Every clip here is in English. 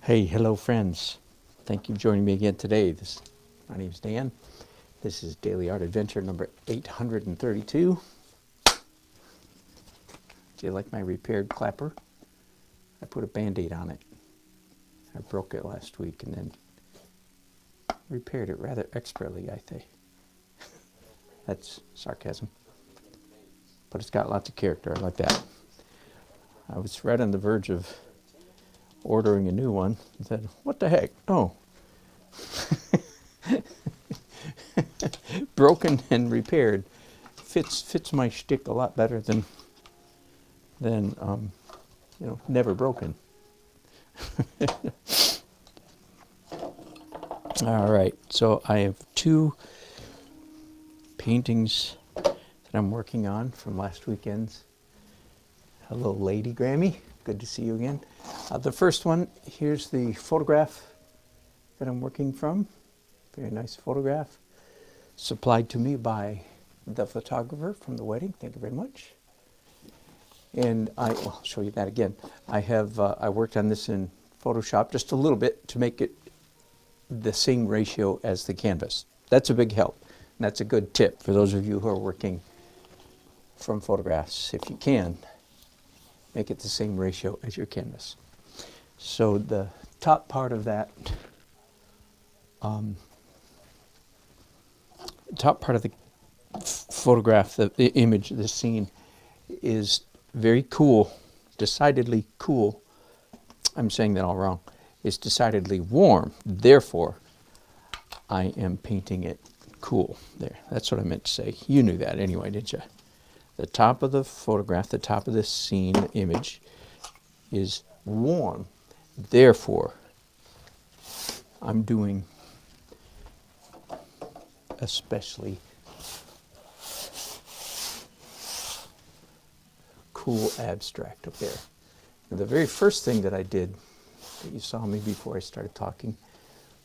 Hey, hello friends. Thank you for joining me again today. My name is Dan. This is Daily Art Adventure number 832. Do you like my repaired clapper? I put a Band-Aid on it. I broke it last week and then repaired it rather expertly, I think. That's sarcasm. But it's got lots of character. I like that. I was right on the verge of ordering a new one and said, what the heck? Oh. Broken and repaired fits my shtick a lot better than never broken. All right, so I have two paintings that I'm working on from last weekend's. Hello, Lady Grammy. Good to see you again. The first one, here's the photograph that I'm working from. Very nice photograph. Supplied to me by the photographer from the wedding. Thank you very much. And I'll show you that again. I worked on this in Photoshop just a little bit to make it the same ratio as the canvas. That's a big help. And that's a good tip for those of you who are working from photographs. If you can, make it the same ratio as your canvas. So the top part of that, top part of the photograph, the image, the scene is very cool, decidedly cool. I'm saying that all wrong. It's decidedly warm. Therefore, I am painting it cool. There, that's what I meant to say. You knew that anyway, didn't you? The top of the photograph, the top of the scene, the image, is warm. Therefore, I'm doing especially cool abstract up there. And the very first thing that I did, that you saw me before I started talking,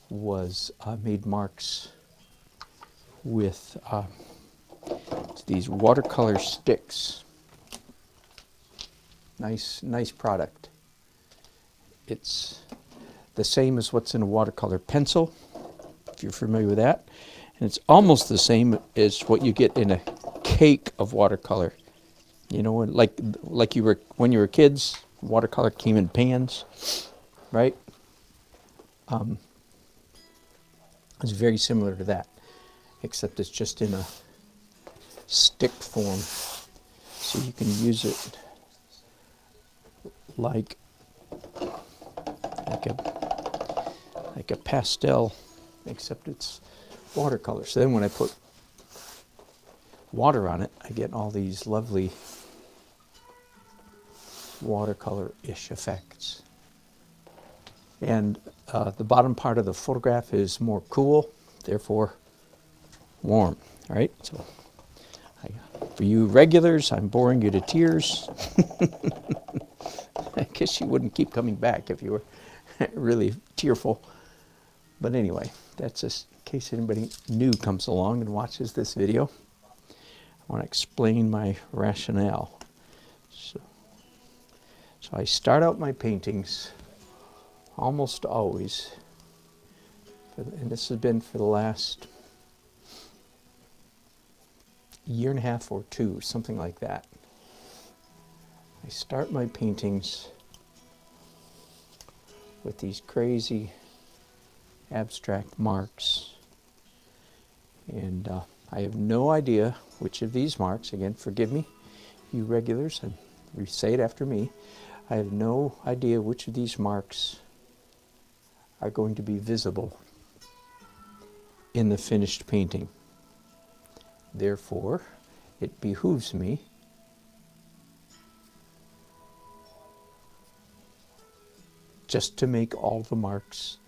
was I made marks with these watercolor sticks. Nice product. It's the same as what's in a watercolor pencil, if you're familiar with that. And it's almost the same as what you get in a cake of watercolor. You know, like you were when you were kids, watercolor came in pans, right? It's very similar to that, except it's just in a stick form, so you can use it like a pastel, except it's watercolor. So then when I put water on it, I get all these lovely watercolor-ish effects. And the bottom part of the photograph is more cool, therefore warm. All right, so for you regulars, I'm boring you to tears. I guess you wouldn't keep coming back if you were really tearful. But anyway, that's just in case anybody new comes along and watches this video. I want to explain my rationale. So I start out my paintings almost always, and this has been for the last year and a half or two, something like that. I start my paintings with these crazy abstract marks, and I have no idea which of these marks, again, forgive me, you regulars, and you say it after me, I have no idea which of these marks are going to be visible in the finished painting. Therefore, it behooves me just to make all the marks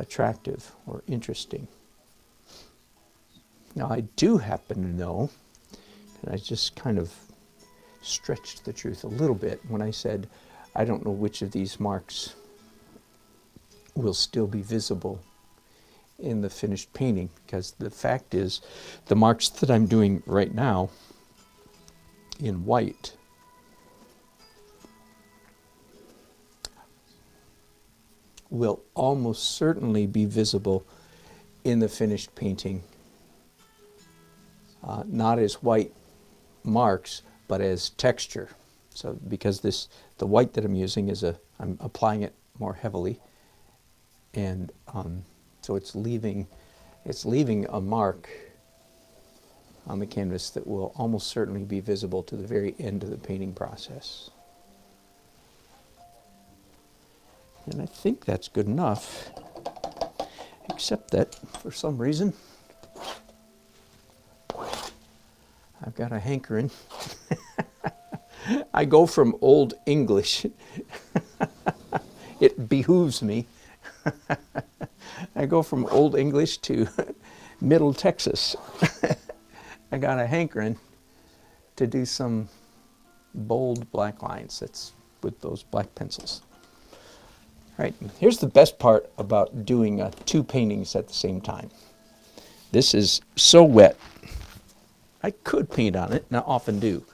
attractive or interesting. Now, I do happen to know, and I just kind of stretched the truth a little bit when I said I don't know which of these marks will still be visible in the finished painting, because the fact is the marks that I'm doing right now in white will almost certainly be visible in the finished painting, not as white marks, but as texture. So because the white that I'm using I'm applying it more heavily, and so it's leaving a mark on the canvas that will almost certainly be visible to the very end of the painting process. And I think that's good enough, except that for some reason I've got a hankering. I go from Old English. It behooves me. I go from Old English to Middle Texas. I got a hankering to do some bold black lines. That's with those black pencils. All right, here's the best part about doing two paintings at the same time. This is so wet. I could paint on it, and I often do.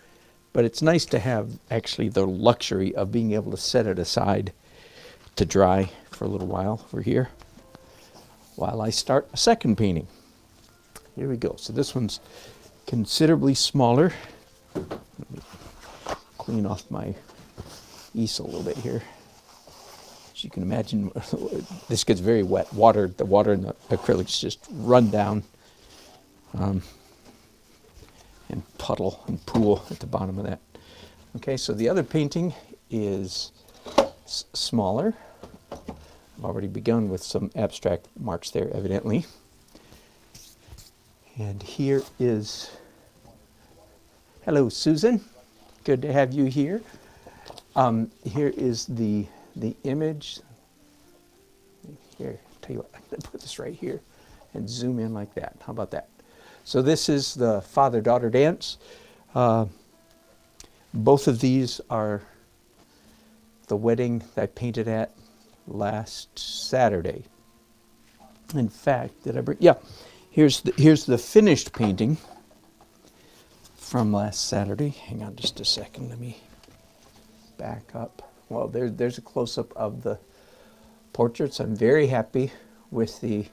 But it's nice to have actually the luxury of being able to set it aside to dry for a little while over here while I start a second painting. Here we go. So this one's considerably smaller. Let me clean off my easel a little bit here. As you can imagine, this gets very wet. The water in the acrylics just run down and puddle and pool at the bottom of that. Okay, so the other painting is smaller. I've already begun with some abstract marks there, evidently. And here is, hello, Susan. Good to have you here. Here is the image. Here, tell you what, I'm going to put this right here and zoom in like that. How about that? So this is the father-daughter dance. Both of these are the wedding that I painted at last Saturday. In fact, did I bring? Yeah, here's the finished painting from last Saturday. Hang on just a second. Let me back up. Well, there's a close-up of the portraits. I'm very happy with the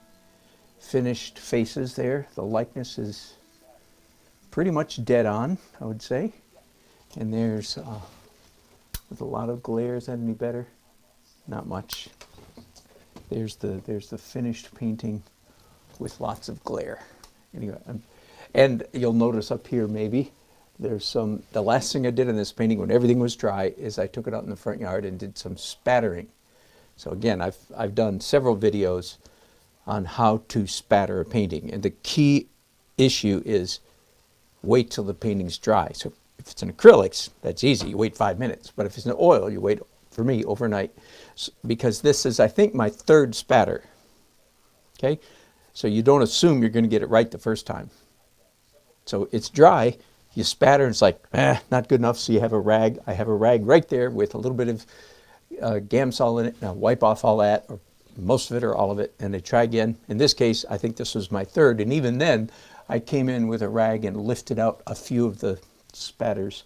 finished faces there. The likeness is pretty much dead on, I would say. And there's with a lot of glare. Is that any better? Not much. There's the finished painting with lots of glare. Anyway, and you'll notice up here maybe there's the last thing I did in this painting when everything was dry is I took it out in the front yard and did some spattering. So again, I've done several videos on how to spatter a painting, and the key issue is wait till the painting's dry. So if it's in acrylics, that's easy, you wait 5 minutes, but if it's in oil, you wait, for me, overnight, because this is, I think, my third spatter. Okay, so you don't assume you're going to get it right the first time. So it's dry, you spatter, and it's like, not good enough, so you have a rag. I have a rag right there with a little bit of Gamsol in it, and I'll wipe off all that, or most of it or all of it, and I try again. In this case, I think this was my third, and even then, I came in with a rag and lifted out a few of the spatters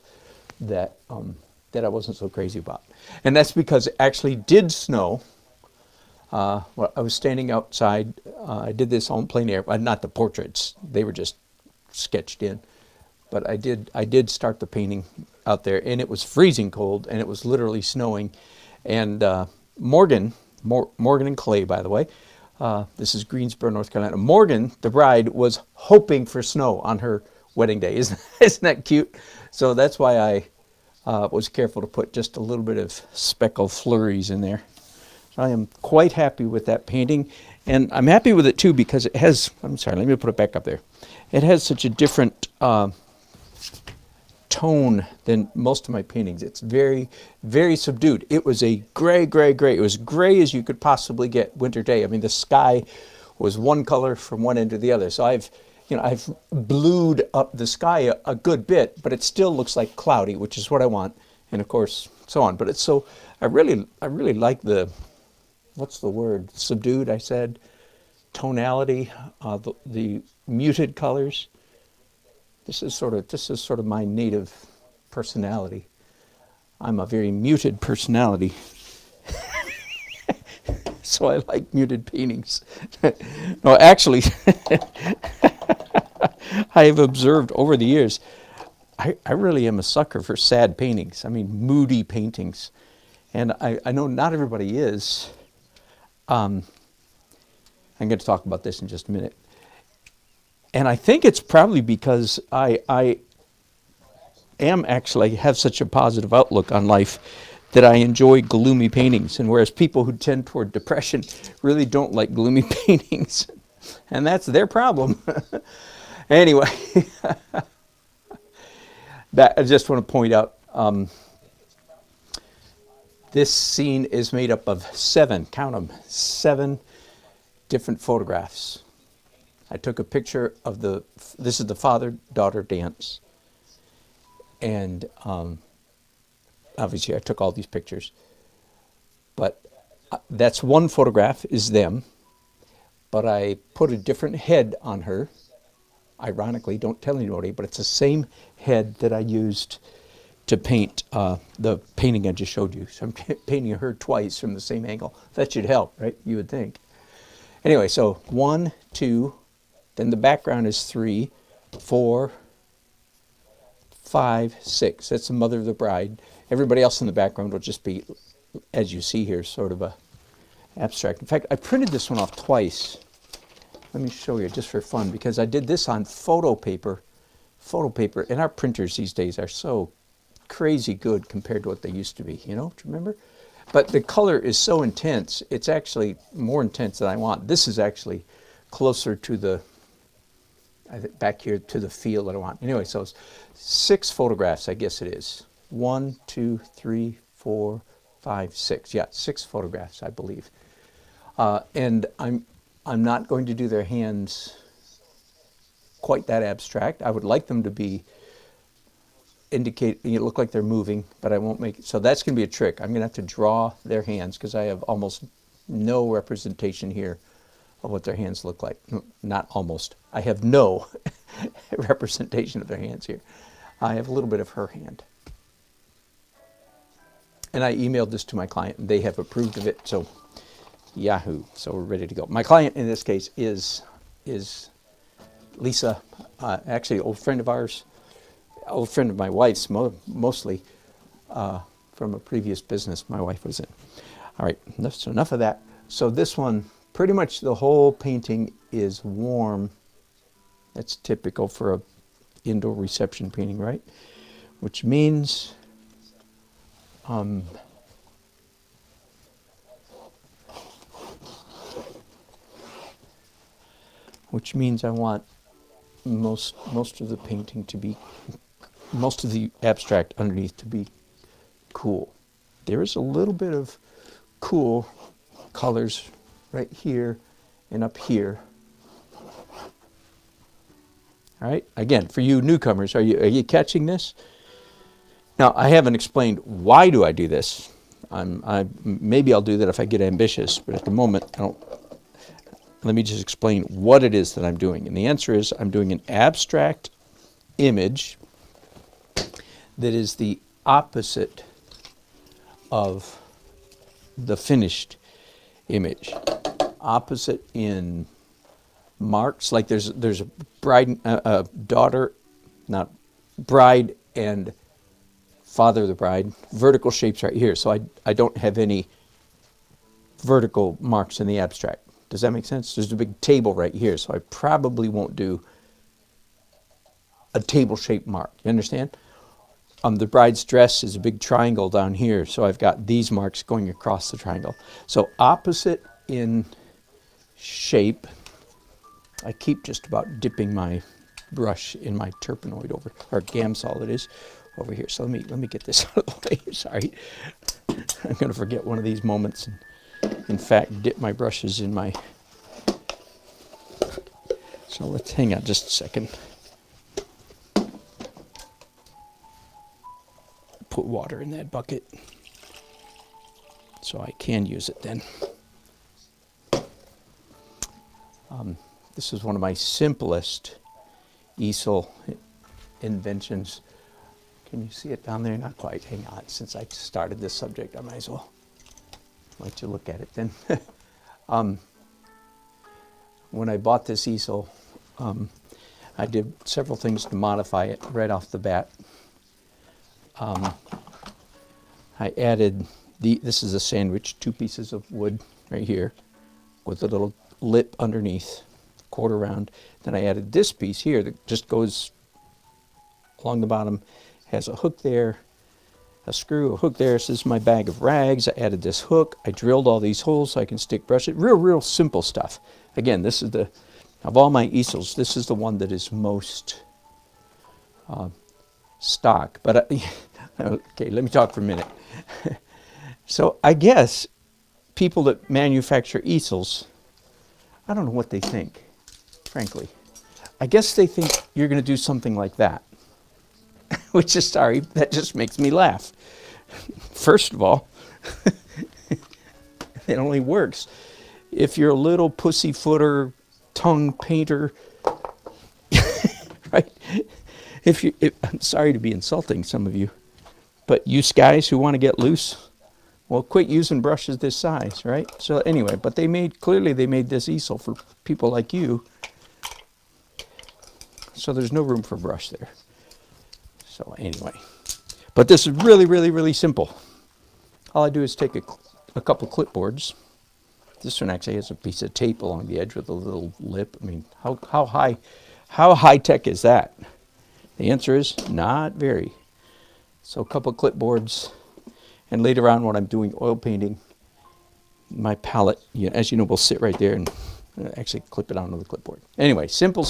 that I wasn't so crazy about. And that's because it actually did snow. Well, I was standing outside. I did this on plein air, not the portraits. They were just sketched in. But I did start the painting out there, and it was freezing cold, and it was literally snowing. And Morgan and Clay, by the way, this is Greensboro, North Carolina. Morgan, the bride, was hoping for snow on her wedding day. Isn't that cute? So that's why I was careful to put just a little bit of speckled flurries in there. So I am quite happy with that painting, and I'm happy with it too because it has, I'm sorry, let me put it back up there. It has such a different tone than most of my paintings. It's very, very subdued. It was a gray. It was gray as you could possibly get winter day. I mean, the sky was one color from one end to the other. So I've blued up the sky a good bit, but it still looks like cloudy, which is what I want, and of course, so on. But it's so, I really like the, what's the word? Subdued, I said. Tonality, the muted colors. This is sort of my native personality. I'm a very muted personality. So I like muted paintings. No, actually, I have observed over the years, I really am a sucker for sad paintings. I mean, moody paintings. And I know not everybody is. I'm going to talk about this in just a minute. And I think it's probably because I am actually have such a positive outlook on life that I enjoy gloomy paintings. And whereas people who tend toward depression really don't like gloomy paintings. And that's their problem. Anyway, I just want to point out, this scene is made up of 7, count them, 7 different photographs. I took a picture of this is the father-daughter dance. And obviously I took all these pictures. But that's one photograph, is them. But I put a different head on her. Ironically, don't tell anybody, but it's the same head that I used to paint the painting I just showed you. So I'm painting her twice from the same angle. That should help, right? You would think. Anyway, so 1, 2, then the background is 3, 4, 5, 6. That's the mother of the bride. Everybody else in the background will just be, as you see here, sort of a abstract. In fact, I printed this one off twice. Let me show you just for fun, because I did this on photo paper. And our printers these days are so crazy good compared to what they used to be, you know, do you remember? But the color is so intense, it's actually more intense than I want. This is actually closer to the, back here to the feel that I want. Anyway, so it's 6 photographs, I guess it is. 1, 2, 3, 4, 5, 6. Yeah, 6 photographs, I believe. And I'm not going to do their hands quite that abstract. I would like them to be look like they're moving, but I won't make it. So that's going to be a trick. I'm going to have to draw their hands because I have almost no representation here of what their hands look like. Not almost. I have no representation of their hands here. I have a little bit of her hand. And I emailed this to my client, and they have approved of it, so yahoo. So we're ready to go. My client in this case is Lisa, actually an old friend of ours, old friend of my wife's, mostly from a previous business my wife was in. All right, so enough of that. So this one, pretty much the whole painting is warm. That's typical for a indoor reception painting, right? Which means I want most of the painting to be, most of the abstract underneath to be cool. There is a little bit of cool colors right here and up here. All right, again, for you newcomers, are you catching this? Now, I haven't explained why do I do this. Maybe I'll do that if I get ambitious, but at the moment, I don't. Let me just explain what it is that I'm doing. And the answer is I'm doing an abstract image that is the opposite of the finished image. Opposite in marks, like there's a bride, daughter, not bride and father of the bride, vertical shapes right here. So I don't have any vertical marks in the abstract. Does that make sense? There's a big table right here, so I probably won't do a table-shaped mark. You understand? The bride's dress is a big triangle down here, so I've got these marks going across the triangle. So opposite in shape. I keep just about dipping my brush in my Turpenoid over, or Gamsol it is, over here. So let me get this out of the way. Sorry. I'm going to forget one of these moments and in fact dip my brushes in my, so let's hang on just a second. Put water in that bucket so I can use it then. This is one of my simplest easel inventions. Can you see it down there? Not quite. Hang on. Since I started this subject, I might as well let you look at it then. When I bought this easel, I did several things to modify it right off the bat. I added, this is a sandwich, 2 pieces of wood right here with a little lip underneath, quarter round. Then I added this piece here that just goes along the bottom, has a hook there, a screw, a hook there. This is my bag of rags. I added this hook. I drilled all these holes so I can stick brushes. Real simple stuff. Again, this is of all my easels, this is the one that is most stock. But okay, let me talk for a minute. So I guess people that manufacture easels, I don't know what they think, frankly. I guess they think you're going to do something like that. Which is, sorry, that just makes me laugh. First of all, it only works if you're a little pussyfooter, tongue painter, right? I'm sorry to be insulting some of you, but you guys who want to get loose, well, quit using brushes this size, right? So anyway, but clearly they made this easel for people like you, so there's no room for brush there. So anyway, but this is really simple. All I do is take a couple clipboards. This one actually has a piece of tape along the edge with a little lip. I mean, how high tech is that? The answer is not very. So a couple clipboards, and later on when I'm doing oil painting, my palette, as you know, will sit right there and actually clip it onto the clipboard. Anyway, simple.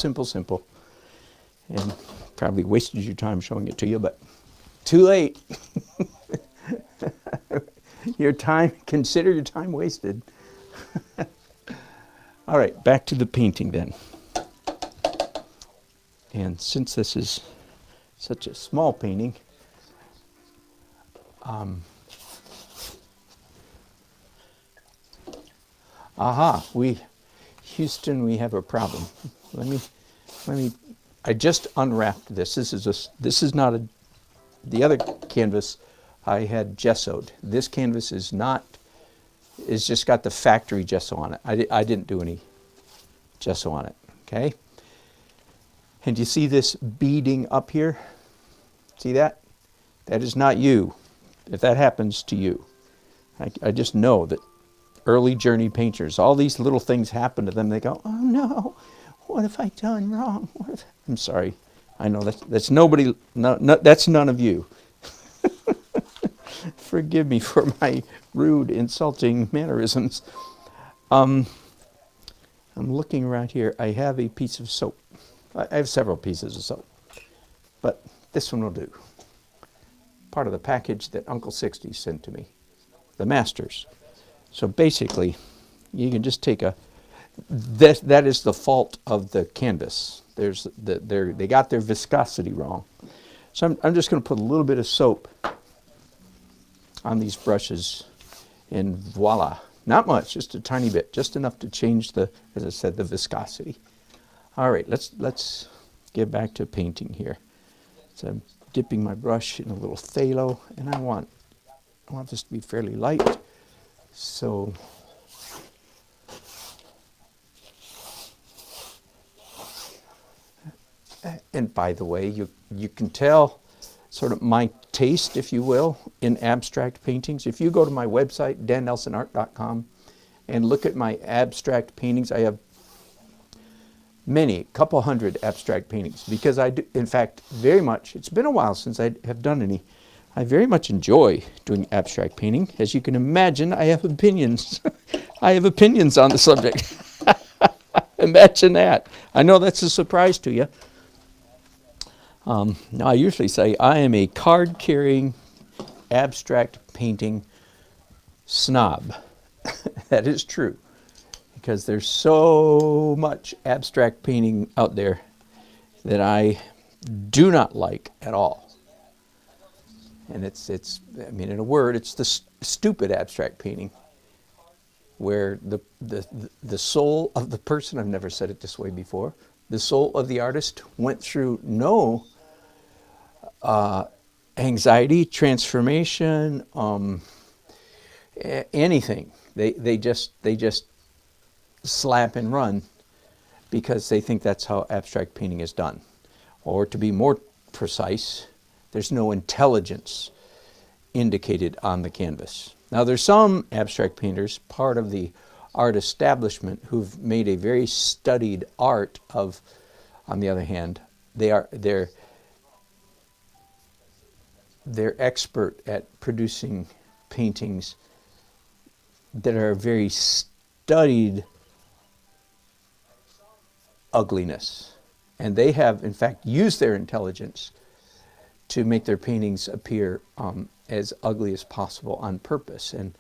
And probably wasted your time showing it to you, but too late. Consider your time wasted. All right, back to the painting then. And since this is such a small painting, Houston, we have a problem. Let me. I just unwrapped this. This is not the other canvas I had gessoed. This canvas is just got the factory gesso on it. I didn't do any gesso on it, okay? And you see this beading up here? See that? That is not you, if that happens to you. I just know that early journey painters, all these little things happen to them. They go, oh no, what have I done wrong? I'm sorry. I know that's nobody. No, that's none of you. Forgive me for my rude, insulting mannerisms. I'm looking around here. I have a piece of soap. I have several pieces of soap, but this one will do. Part of the package that Uncle 60 sent to me, the Masters. So basically, you can just take that is the fault of the canvas. They got their viscosity wrong. So I'm just going to put a little bit of soap on these brushes, and voila. Not much, just a tiny bit, just enough to change as I said, the viscosity. All right, let's get back to painting here. So I'm dipping my brush in a little phthalo, and I want this to be fairly light. So and by the way, you can tell sort of my taste, if you will, in abstract paintings. If you go to my website, dannelsonart.com, and look at my abstract paintings, I have couple hundred abstract paintings, because I do, in fact, very much, it's been a while since I have done any. I very much enjoy doing abstract painting. As you can imagine, I have opinions. I have opinions on the subject. Imagine that. I know that's a surprise to you. Now, I usually say I am a card-carrying, abstract painting snob. That is true, because there's so much abstract painting out there that I do not like at all. And I mean, in a word, it's the stupid abstract painting, where the soul of the person, I've never said it this way before, the soul of the artist went through no anxiety, transformation, anything. They just slap and run because they think that's how abstract painting is done. Or to be more precise, there's no intelligence indicated on the canvas. Now there's some abstract painters, part of the art establishment, who've made a very studied art of, on the other hand, they're expert at producing paintings that are very studied ugliness. And they have, in fact, used their intelligence to make their paintings appear as ugly as possible on purpose. And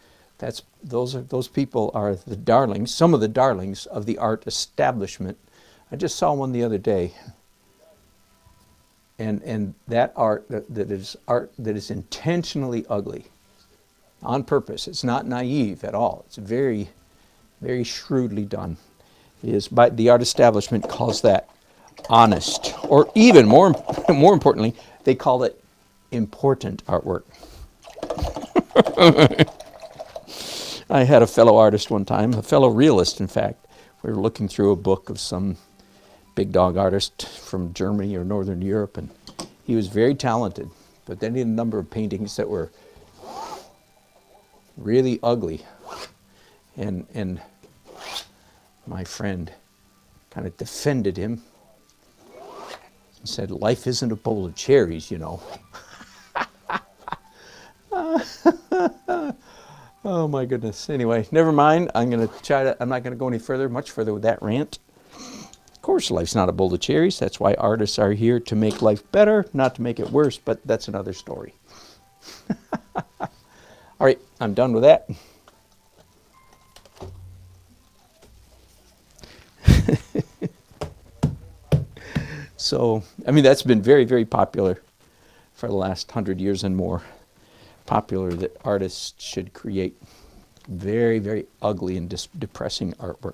those people are the darlings, some of the darlings of the art establishment. I just saw one the other day. And that art that is intentionally ugly on purpose. It's not naive at all. It's very, very shrewdly done. It is, by the art establishment calls that honest, or even more importantly, they call it important artwork. I had a fellow artist one time, a fellow realist, in fact. We were looking through a book of some big dog artist from Germany or Northern Europe, and he was very talented, but then he had a number of paintings that were really ugly. And my friend kind of defended him and said, life isn't a bowl of cherries, you know. Oh my goodness. Anyway, never mind. I'm not going to go any further, much further with that rant. Of course, life's not a bowl of cherries. That's why artists are here, to make life better, not to make it worse, but that's another story. All right, I'm done with that. So, I mean, that's been very, very popular for the last 100 years and more. Popular that artists should create very, very ugly and depressing artwork.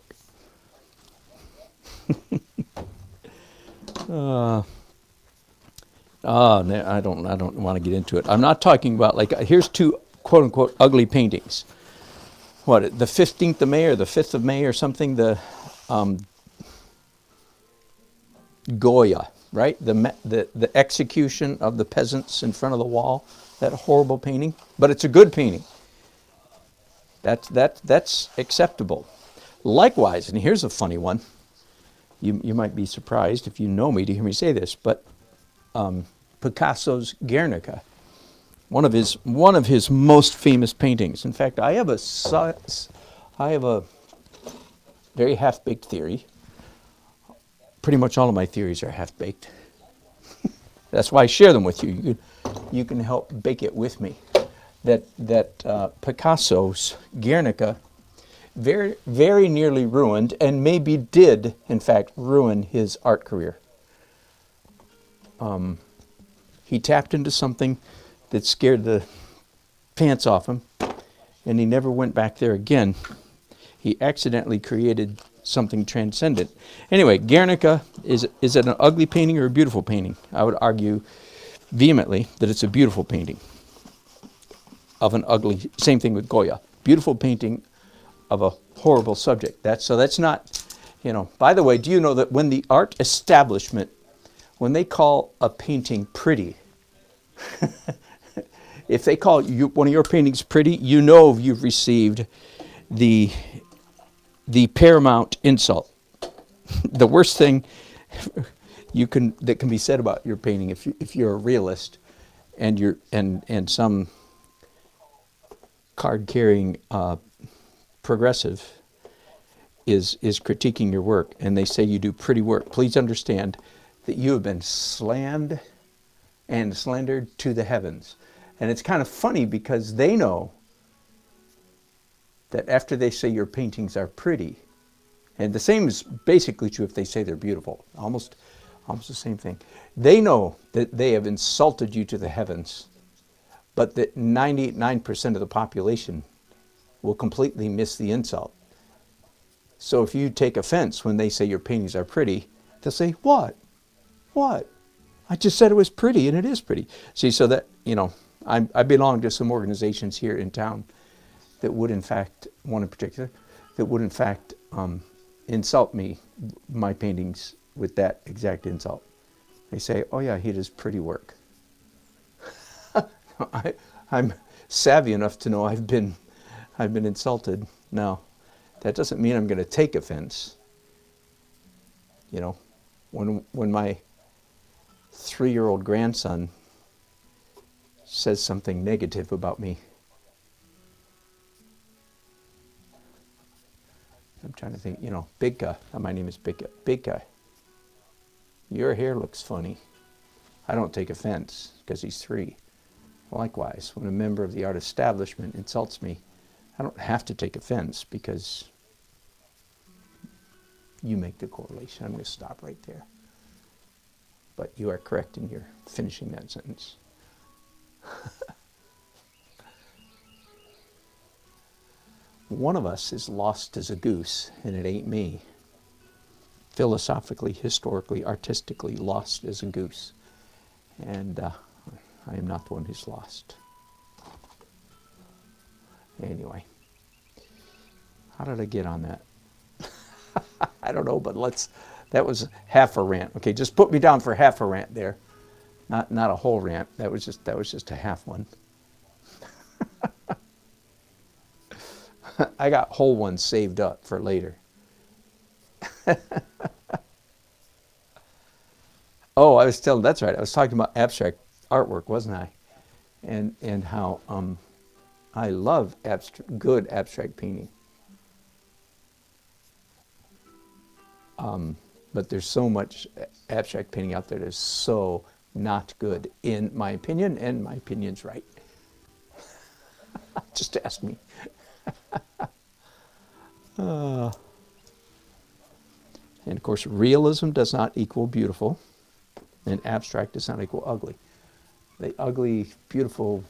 I don't want to get into it. I'm not talking about, like, here's two quote unquote ugly paintings. What, the 15th of May or the 5th of May or something, the Goya, right? The execution of the peasants in front of the wall, that horrible painting, but it's a good painting. That's acceptable. Likewise, and here's a funny one. You might be surprised if you know me to hear me say this, but Picasso's Guernica, one of his most famous paintings. In fact, I have a very half-baked theory. Pretty much all of my theories are half-baked. That's why I share them with you. You can help bake it with me. That Picasso's Guernica very, very nearly ruined, and maybe did, in fact, ruin his art career. He tapped into something that scared the pants off him, and he never went back there again. He accidentally created something transcendent. Anyway, Guernica, is it an ugly painting or a beautiful painting? I would argue vehemently that it's a beautiful painting of an ugly, same thing with Goya. Beautiful painting of a horrible subject. That's not, you know. By the way, do you know that when the art establishment, when they call a painting pretty, if they call one of your paintings pretty, you know you've received the paramount insult. The worst thing that can be said about your painting, if you're a realist and some card-carrying progressive is critiquing your work, and they say you do pretty work, please understand that you have been slammed and slandered to the heavens. And it's kind of funny because they know that after they say your paintings are pretty, and the same is basically true if they say they're beautiful, almost the same thing. They know that they have insulted you to the heavens, but that 99% of the population will completely miss the insult. So if you take offense when they say your paintings are pretty, they'll say, what? What? I just said it was pretty, and it is pretty. See, so that, you know, I belong to some organizations here in town that would in fact, one in particular, that would in fact insult me, my paintings, with that exact insult. They say, oh yeah, he does pretty work. I'm savvy enough to know I've been insulted. Now, that doesn't mean I'm going to take offense. You know, when my 3-year-old grandson says something negative about me, I'm trying to think, you know, Big Guy, my name is Big Guy. Big Guy, your hair looks funny. I don't take offense because he's 3. Likewise, when a member of the art establishment insults me, I don't have to take offense because you make the correlation. I'm going to stop right there. But you are correct in your finishing that sentence. One of us is lost as a goose, and it ain't me. Philosophically, historically, artistically lost as a goose. And I am not the one who's lost. Anyway, how did I get on that? I don't know, but that was half a rant. Okay, just put me down for half a rant there. Not a whole rant. That was just a half one. I got whole ones saved up for later. Oh, that's right. I was talking about abstract artwork, wasn't I? And how I love good abstract painting. But there's so much abstract painting out there that is so not good, in my opinion, and my opinion's right. Just ask me. And of course, realism does not equal beautiful, and abstract does not equal ugly. The ugly, beautiful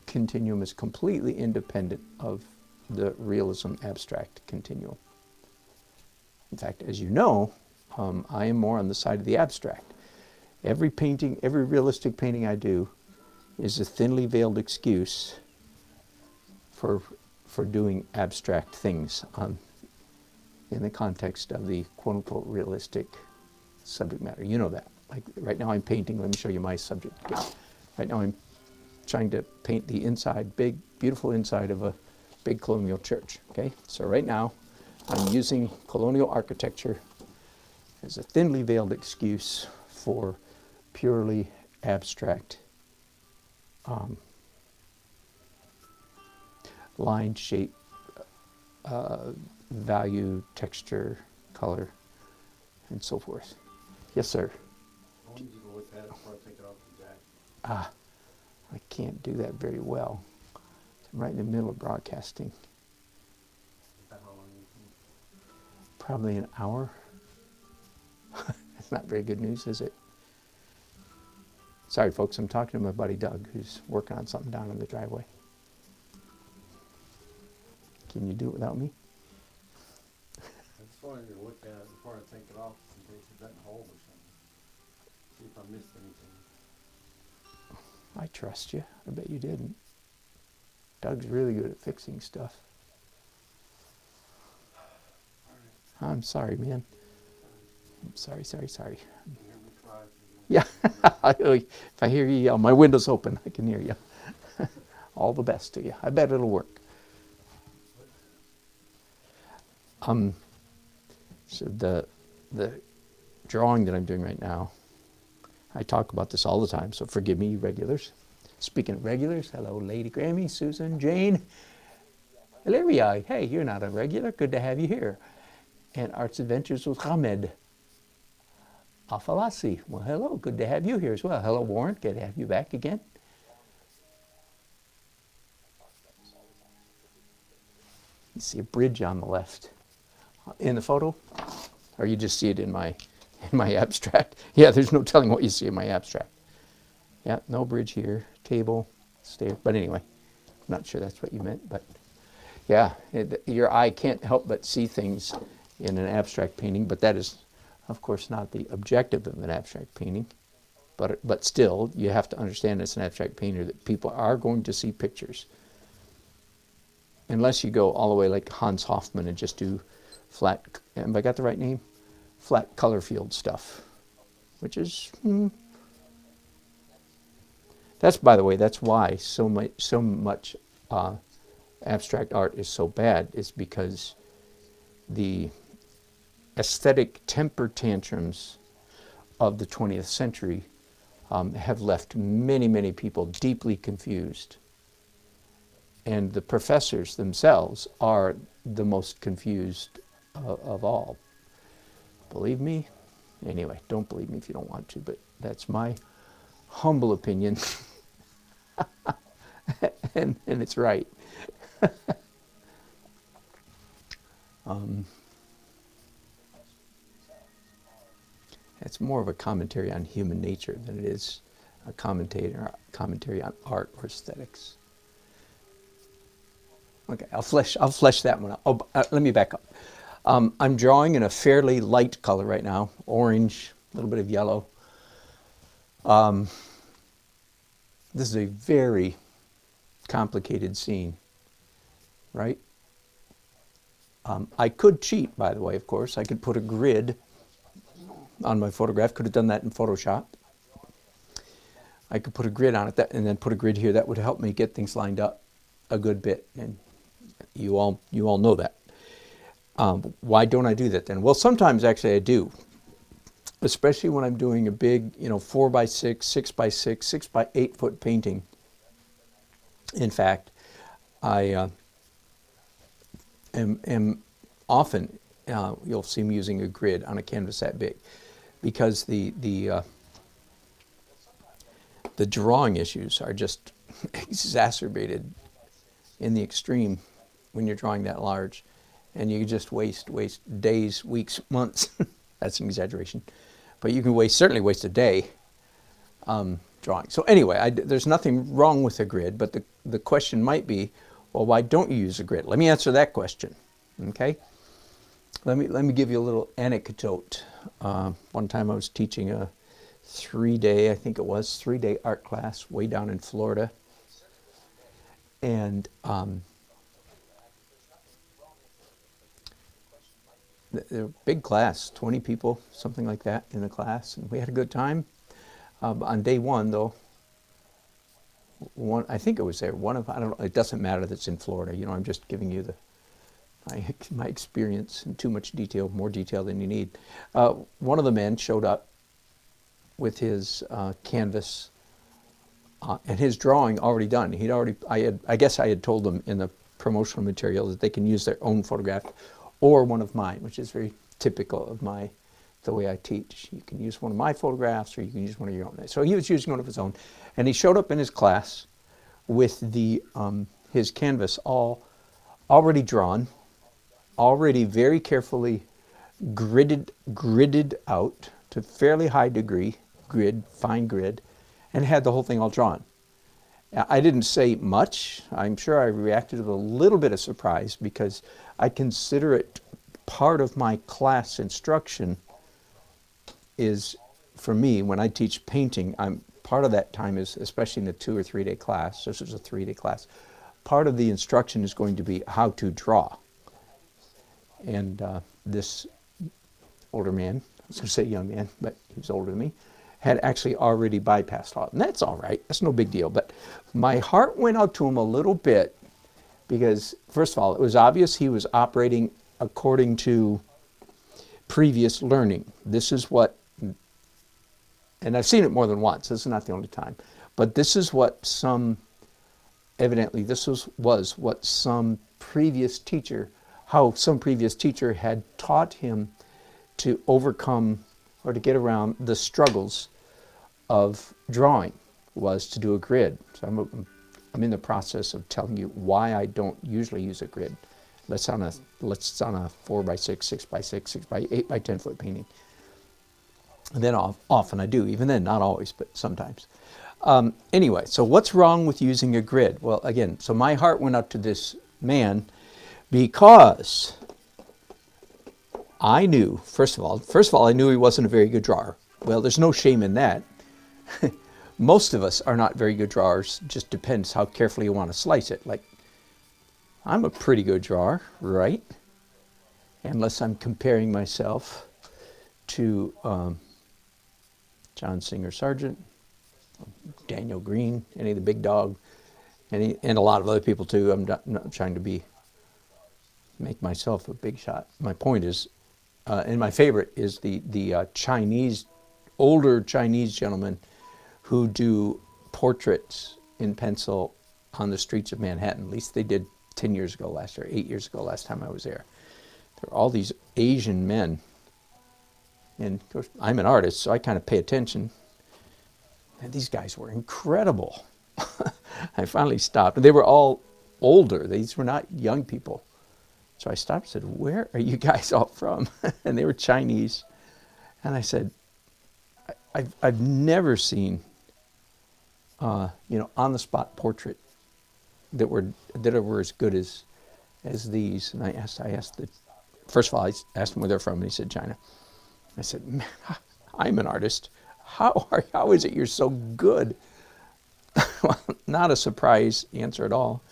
continuum is completely independent of the realism abstract continuum. In fact, as you know, I am more on the side of the abstract. Every painting, every realistic painting I do is a thinly veiled excuse for doing abstract things in the context of the quote-unquote realistic subject matter. You know that. Like right now I'm painting, let me show you my subject again. Right now I'm trying to paint the inside, big, beautiful inside of a big colonial church, okay? So right now I'm using colonial architecture as a thinly veiled excuse for purely abstract line, shape, value, texture, color, and so forth. Yes, sir? I want you to look at it before I take it off the jack. Ah, I can't do that very well. I'm right in the middle of broadcasting. How long you think? Probably an hour. That's not very good news, is it? Sorry, folks, I'm talking to my buddy Doug, who's working on something down in the driveway. Can you do it without me? I just wanted you to look at it before I take it off in case it doesn't hold or something. See if I missed anything. I trust you. I bet you didn't. Doug's really good at fixing stuff. All right. I'm sorry, man. I'm sorry. You hear me try it Yeah, if I hear you yell, my window's open, I can hear you. All the best to you. I bet it'll work. So the drawing that I'm doing right now, I talk about this all the time, so forgive me, you regulars. Speaking of regulars, hello, Lady Grammy, Susan, Jane, Hilaria. Hey, you're not a regular. Good to have you here. And Arts Adventures with Hamed. Afalasi. Well, hello. Good to have you here as well. Hello, Warren. Good to have you back again. You see a bridge on the left in the photo, or you just see it in my abstract. Yeah, there's no telling what you see in my abstract. Yeah, no bridge here. Table, stair. But anyway, I'm not sure that's what you meant. But yeah, your eye can't help but see things in an abstract painting. But that is, of course, not the objective of an abstract painting. But still, you have to understand as an abstract painter that people are going to see pictures. Unless you go all the way like Hans Hofmann and just do flat, have I got the right name? Flat color field stuff, which is, that's, by the way, that's why so much abstract art is so bad, is because the aesthetic temper tantrums of the 20th century have left many people deeply confused. And the professors themselves are the most confused of all. Believe me? Anyway, don't believe me if you don't want to, but that's my humble opinion. and it's right. It's more of a commentary on human nature than it is a commentary on art or aesthetics. Okay, I'll flesh that one out. Oh, let me back up. I'm drawing in a fairly light color right now, orange, a little bit of yellow. This is a very complicated scene, right? I could cheat, by the way, of course. I could put a grid on my photograph. Could have done that in Photoshop. I could put a grid on it and then put a grid here. That would help me get things lined up a good bit, and you all know that. Why don't I do that then? Well, sometimes actually I do, especially when I'm doing a big, 4x6, 6x6, 6x8 foot painting. In fact, I am often, you'll see me using a grid on a canvas that big, because the drawing issues are just exacerbated in the extreme when you're drawing that large, and you just waste days, weeks, months. That's an exaggeration, but you can certainly waste a day drawing. So anyway, there's nothing wrong with a grid, but the question might be, well, why don't you use a grid? Let me answer that question. Okay. Let me give you a little anecdote. One time I was teaching a 3-day, I think it was, 3-day art class way down in Florida. And the big class, 20 people, something like that in the class. And we had a good time. On day one, though, I think it was there. I don't know, it doesn't matter that it's in Florida. I'm just giving you my experience in too much detail, more detail than you need. One of the men showed up with his canvas and his drawing already done. I guess I had told them in the promotional material that they can use their own photograph or one of mine, which is very typical of the way I teach. You can use one of my photographs or you can use one of your own. So he was using one of his own, and he showed up in his class with his canvas already drawn, already very carefully gridded out to fairly high degree, fine grid, and had the whole thing all drawn. I didn't say much. I'm sure I reacted with a little bit of surprise because I consider it part of my class instruction is, for me, when I teach painting, part of that time is, especially in a 2 or 3 day class, this is a 3-day class, part of the instruction is going to be how to draw. And this older man, I was going to say young man, but he was older than me, had actually already bypassed all. And that's all right. That's no big deal. But my heart went out to him a little bit because, first of all, it was obvious he was operating according to previous learning. This is what, and I've seen it more than once. This is not the only time. But this is what evidently this was what some previous teacher, how some previous teacher had taught him to overcome or to get around the struggles of drawing, was to do a grid. So I'm in the process of telling you why I don't usually use a grid. Let's on a 4x6, 6x6, 6x8 by 10 foot painting. And then often I do, even then, not always, but sometimes. Anyway, so what's wrong with using a grid? Well, again, so my heart went out to this man because I knew, first of all, I knew he wasn't a very good drawer. Well, there's no shame in that. Most of us are not very good drawers. Just depends how carefully you want to slice it. Like, I'm a pretty good drawer, right? unless I'm comparing myself to John Singer Sargent, Daniel Green, any of the big dog, and a lot of other people too. I'm not trying to make myself a big shot. My point is, and my favorite is the Chinese, older Chinese gentlemen who do portraits in pencil on the streets of Manhattan. At least they did 10 years ago last year, 8 years ago last time I was there. There are all these Asian men. And of course, I'm an artist, so I kind of pay attention. And these guys were incredible. I finally stopped. They were all older. These were not young people. So I stopped and said, "Where are you guys all from?" And they were Chinese. And I said, I've never seen, on the spot portrait that were as good as these. And I asked first of all, I asked them where they're from, and he said China. I said, "Man, I'm an artist. How is it you're so good?" Well, not a surprise answer at all.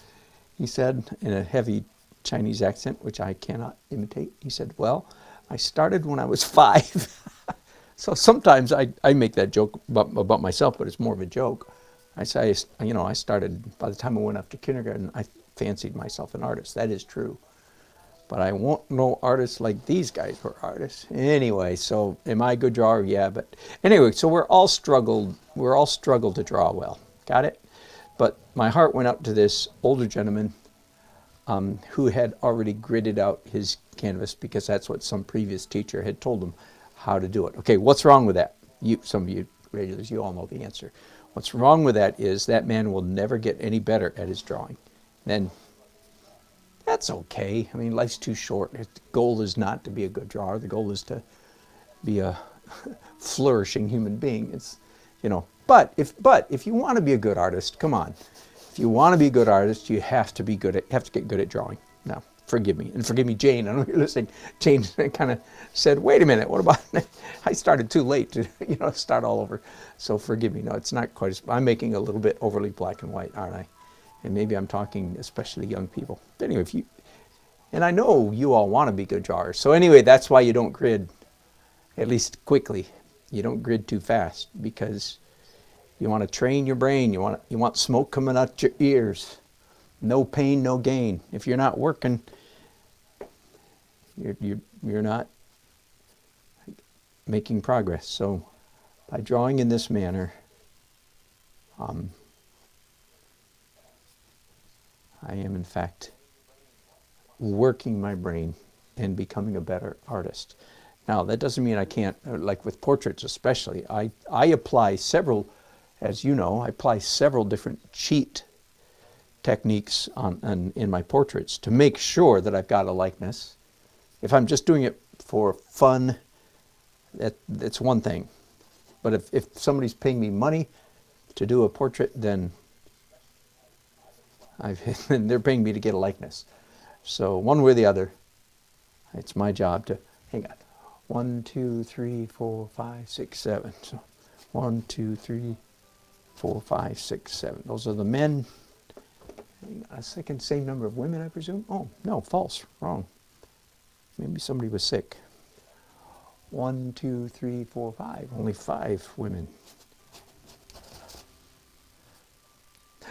He said in a heavy Chinese accent, which I cannot imitate, he said, "Well, I started when I was 5." So sometimes I make that joke about myself, but it's more of a joke. I say, I started, by the time I went up to kindergarten, I fancied myself an artist. That is true. But I won't know artists like these guys were artists. Anyway, so am I a good drawer? Yeah, but anyway, so we're all struggled to draw well. Got it? But my heart went up to this older gentleman who had already gridded out his canvas because that's what some previous teacher had told him how to do it. Okay, what's wrong with that? Some of you regulars, you all know the answer. What's wrong with that is that man will never get any better at his drawing. Then that's okay. I mean, life's too short. The goal is not to be a good drawer. The goal is to be a flourishing human being. It's, But if you want to be a good artist, come on. If you want to be a good artist, you have to get good at drawing. Now, forgive me, and forgive me, Jane. I know you're listening. Jane kind of said, "Wait a minute. What about?" I started too late to start all over. So forgive me. No, it's not quite as. I'm making a little bit overly black and white, aren't I? And maybe I'm talking especially young people. But anyway, and I know you all want to be good drawers. So anyway, that's why you don't grid, at least quickly. You don't grid too fast because you want to train your brain. You want smoke coming out your ears. No pain, no gain. If you're not working, you're not making progress. So by drawing in this manner, I am in fact working my brain and becoming a better artist. Now that doesn't mean I can't, like with portraits especially, I apply several, as you know, I apply several different cheat techniques in my portraits to make sure that I've got a likeness. If I'm just doing it for fun, that's one thing. But if somebody's paying me money to do a portrait, then they're paying me to get a likeness. So one way or the other, it's my job to, hang on, 1, 2, 3, 4, 5, 6, 7. So 1, 2, 3, 4, 5, 6, 7. Those are the men. A second, same number of women, I presume? Oh, no, false, wrong. Maybe somebody was sick. 1, 2, 3, 4, 5. Only 5 women.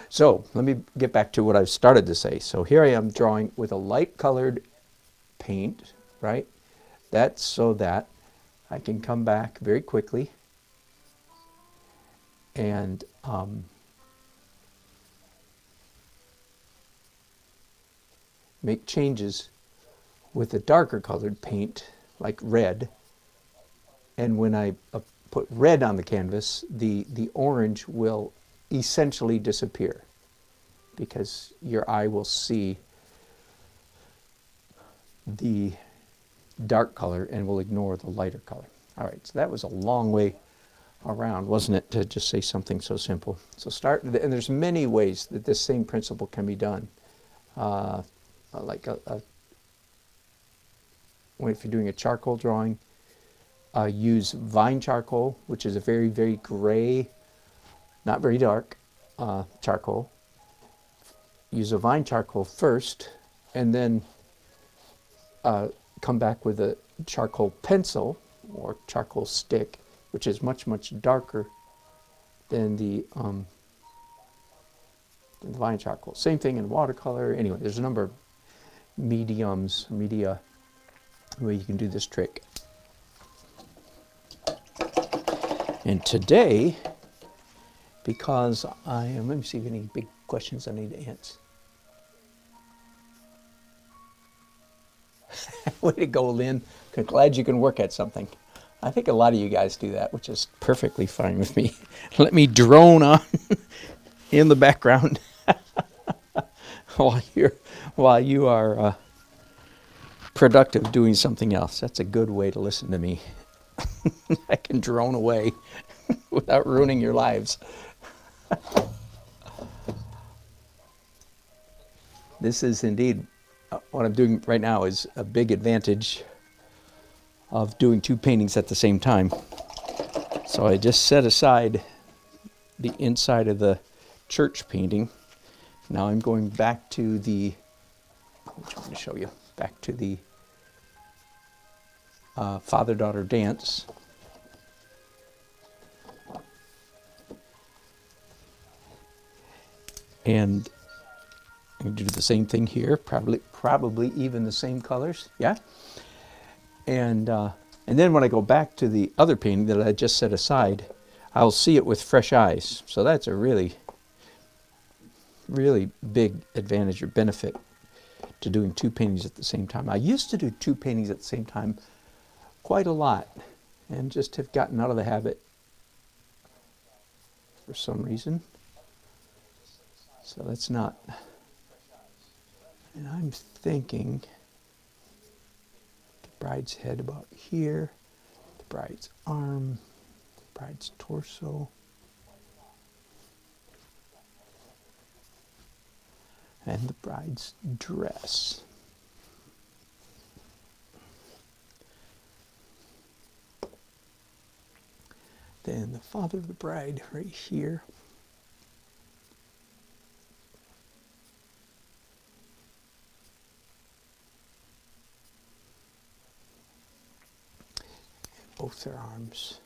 So let me get back to what I've started to say. So here I am drawing with a light colored paint, right? That's so that I can come back very quickly and make changes with a darker colored paint, like red. And when I put red on the canvas, the orange will essentially disappear because your eye will see the dark color and will ignore the lighter color. All right, so that was a long way around, wasn't it, to just say something so simple. So start, and there's many ways that this same principle can be done. Like if you're doing a charcoal drawing, use vine charcoal, which is a very, very gray, not very dark charcoal. Use a vine charcoal first, and then come back with a charcoal pencil or charcoal stick, which is much, much darker than the vine charcoal. Same thing in watercolor. Anyway, there's a number of media where you can do this trick. And today, because let me see if any big questions I need to answer. Way to go, Lynn. Glad you can work at something. I think a lot of you guys do that, which is perfectly fine with me. Let me drone on in the background while you are productive doing something else. That's a good way to listen to me. I can drone away without ruining your lives. This is indeed what I'm doing right now is a big advantage of doing two paintings at the same time. So I just set aside the inside of the church painting. Now I'm going back to the, which I'm going to show you, back to the father-daughter dance. And I'm going to do the same thing here, probably even the same colors, yeah? And then when I go back to the other painting that I just set aside, I'll see it with fresh eyes. So that's a really, really big advantage or benefit to doing two paintings at the same time. I used to do two paintings at the same time quite a lot and just have gotten out of the habit for some reason. So that's not, and I'm thinking the bride's head about here, the bride's arm, the bride's torso, and the bride's dress. Then the father of the bride right here. Both their arms.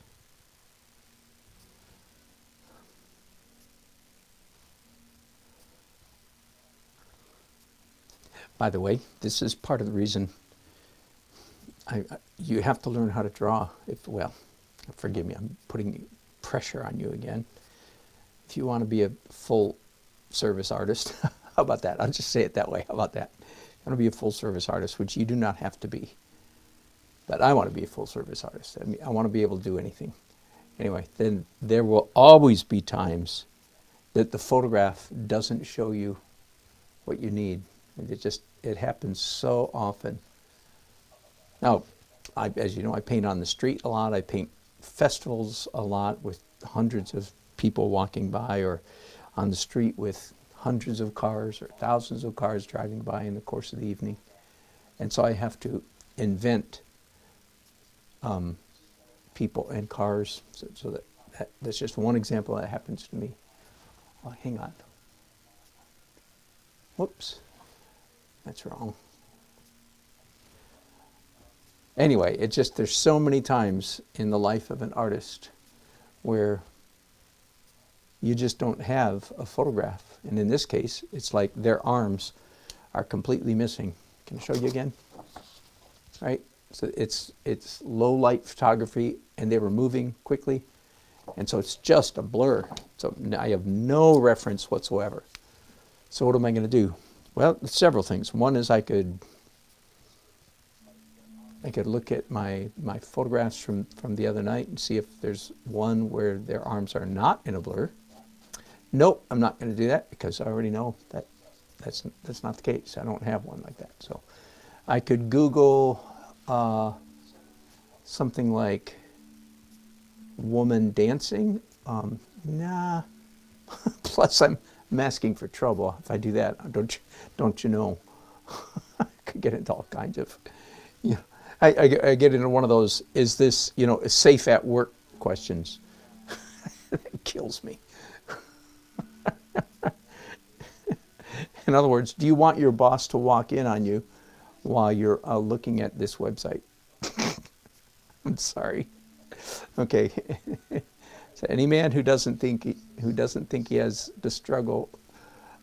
By the way, this is part of the reason you have to learn how to draw. Well, forgive me, I'm putting pressure on you again. If you want to be a full service artist, how about that? I'll just say it that way. How about that? You want to be a full service artist, which you do not have to be. But I want to be a full service artist. I mean, I want to be able to do anything. Anyway, then there will always be times that the photograph doesn't show you what you need. It happens so often. Now, as you know, I paint on the street a lot. I paint festivals a lot with hundreds of people walking by, or on the street with hundreds of cars or thousands of cars driving by in the course of the evening. And so I have to invent people and cars, so that's just one example that happens to me. Oh, hang on. Whoops, that's wrong. Anyway, there's so many times in the life of an artist where you just don't have a photograph. And in this case, it's like their arms are completely missing. Can I show you again? Right? So it's low light photography, and they were moving quickly, and so it's just a blur. So I have no reference whatsoever. So what am I going to do? Well, several things. One is I could look at my photographs from the other night and see if there's one where their arms are not in a blur. Nope, I'm not going to do that because I already know that that's not the case. I don't have one like that. So I could Google something like woman dancing. Nah. Plus, I'm asking for trouble if I do that. Don't you know? I could get into all kinds of, I get into one of those, is this, safe at work questions. That kills me. In other words, do you want your boss to walk in on you while you're looking at this website. I'm sorry. Okay. So any man who doesn't think he has the struggle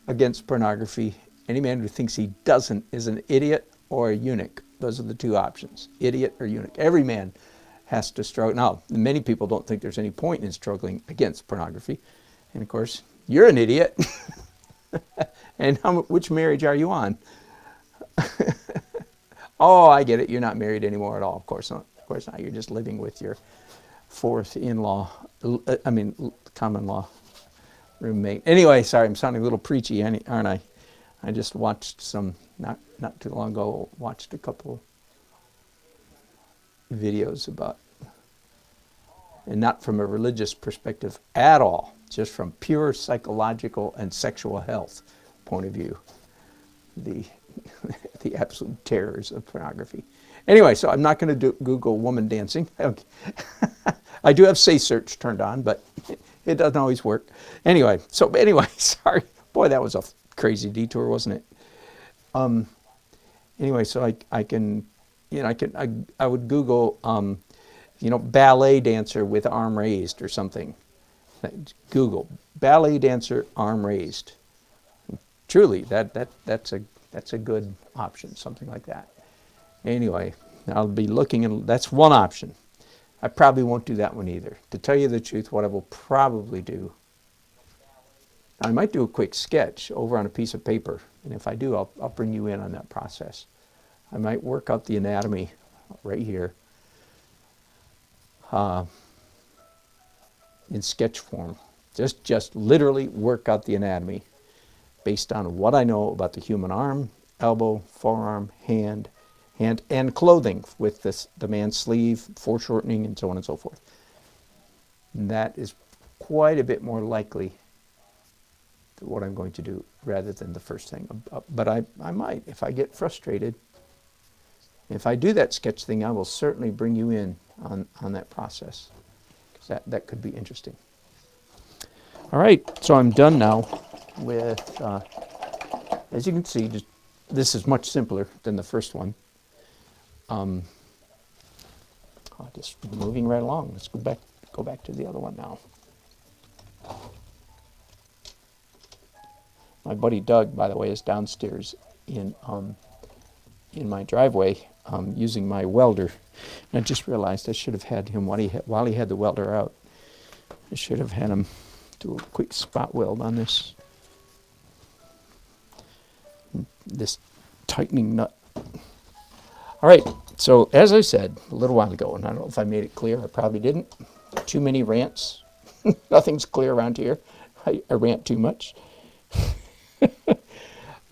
against pornography, any man who thinks he doesn't is an idiot or a eunuch. Those are the two options, idiot or eunuch. Every man has to struggle. Now, many people don't think there's any point in struggling against pornography. And of course, you're an idiot. And which marriage are you on? Oh, I get it. You're not married anymore at all. Of course not. Of course not. You're just living with your fourth in-law, common law roommate. Anyway, sorry, I'm sounding a little preachy, aren't I? I just watched not too long ago, watched a couple videos about, and not from a religious perspective at all, just from pure psychological and sexual health point of view, the absolute terrors of pornography. Anyway, so I'm not going to Google woman dancing. Okay. I do have Say Search turned on, but it doesn't always work. Anyway, sorry. Boy, that was a crazy detour, wasn't it? Anyway, so I would Google, ballet dancer with arm raised or something. Google ballet dancer arm raised. Truly, that's a good option, something like that. Anyway, I'll be looking, and that's one option. I probably won't do that one either. To tell you the truth, what I will probably do, I might do a quick sketch over on a piece of paper, and if I do, I'll bring you in on that process. I might work out the anatomy right here in sketch form. Just literally work out the anatomy based on what I know about the human arm, elbow, forearm, hand, and clothing with the man's sleeve, foreshortening, and so on and so forth. And that is quite a bit more likely to what I'm going to do rather than the first thing. But I might, if I get frustrated. If I do that sketch thing, I will certainly bring you in on that process, because that could be interesting. All right, so I'm done now with, as you can see, this is much simpler than the first one. Just moving right along. Let's go back to the other one now. My buddy Doug, by the way, is downstairs in my driveway using my welder. And I just realized I should have had him while he had the welder out. I should have had him do a quick spot weld on this tightening nut. All right, so as I said a little while ago, and I don't know if I made it clear, I probably didn't. Too many rants. Nothing's clear around here. I rant too much.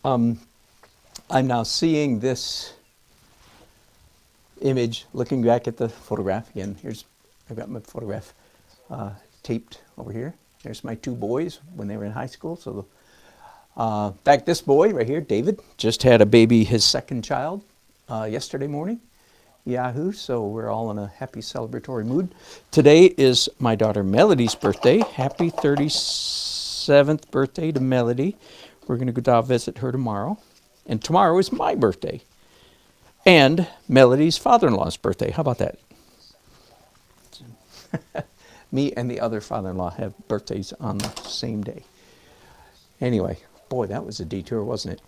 I'm now seeing this image, looking back at the photograph. Again, I've got my photograph taped over here. There's my two boys when they were in high school. So, in fact, this boy right here, David, just had a baby, his second child, yesterday morning. Yahoo! So we're all in a happy celebratory mood. Today is my daughter Melody's birthday. Happy 37th birthday to Melody. We're going to go down visit her tomorrow. And tomorrow is my birthday. And Melody's father-in-law's birthday. How about that? Me and the other father-in-law have birthdays on the same day. Anyway, boy, that was a detour, wasn't it?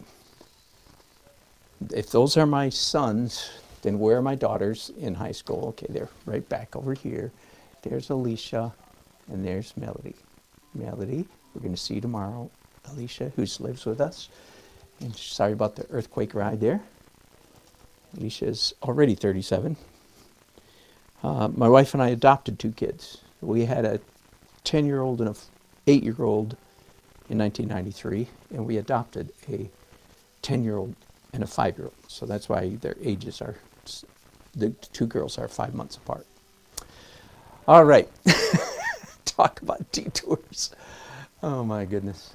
If those are my sons, then where are my daughters in high school? Okay, they're right back over here. There's Alicia, and there's Melody. Melody, we're going to see you tomorrow. Alicia, who lives with us. And sorry about the earthquake ride there. Alicia's already 37. My wife and I adopted two kids. We had a 10-year-old and an 8-year-old in 1993, and we adopted a 10-year-old and a 5-year-old. So that's why their ages are, the two girls are 5 months apart. All right. Talk about detours. Oh my goodness.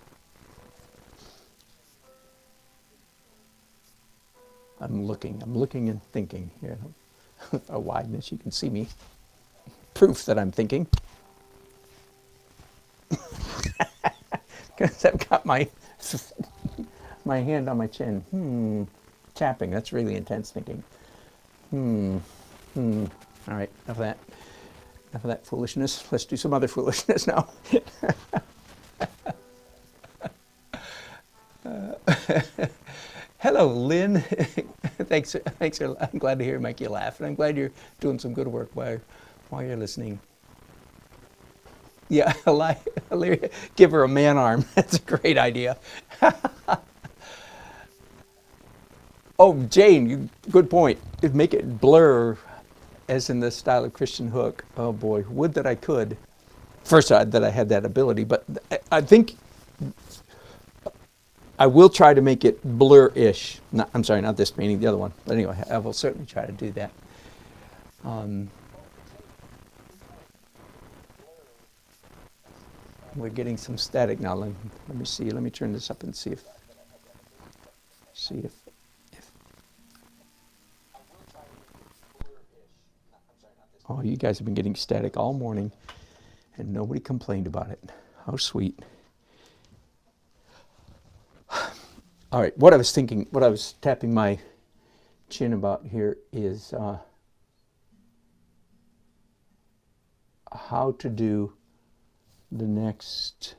I'm looking and thinking. Here, with a wideness, you can see me. Proof that I'm thinking. Because I've got my hand on my chin. tapping. That's really intense thinking. All right, enough of that. Enough of that foolishness. Let's do some other foolishness now. Hello, Lynn. Thanks. I'm glad to hear it make you laugh, and I'm glad you're doing some good work while you're listening. Yeah, give her a man arm. That's a great idea. Oh, Jane, good point. Make it blur, as in the style of Christian Hook. Oh boy, would that I could. First, that I had that ability, but I think I will try to make it blur-ish. I'm sorry, not this painting, the other one. But anyway, I will certainly try to do that. We're getting some static now. Let me see. Let me turn this up and see if. Oh, you guys have been getting static all morning, and nobody complained about it. How sweet. All right, what I was thinking, what I was tapping my chin about here is how to do the next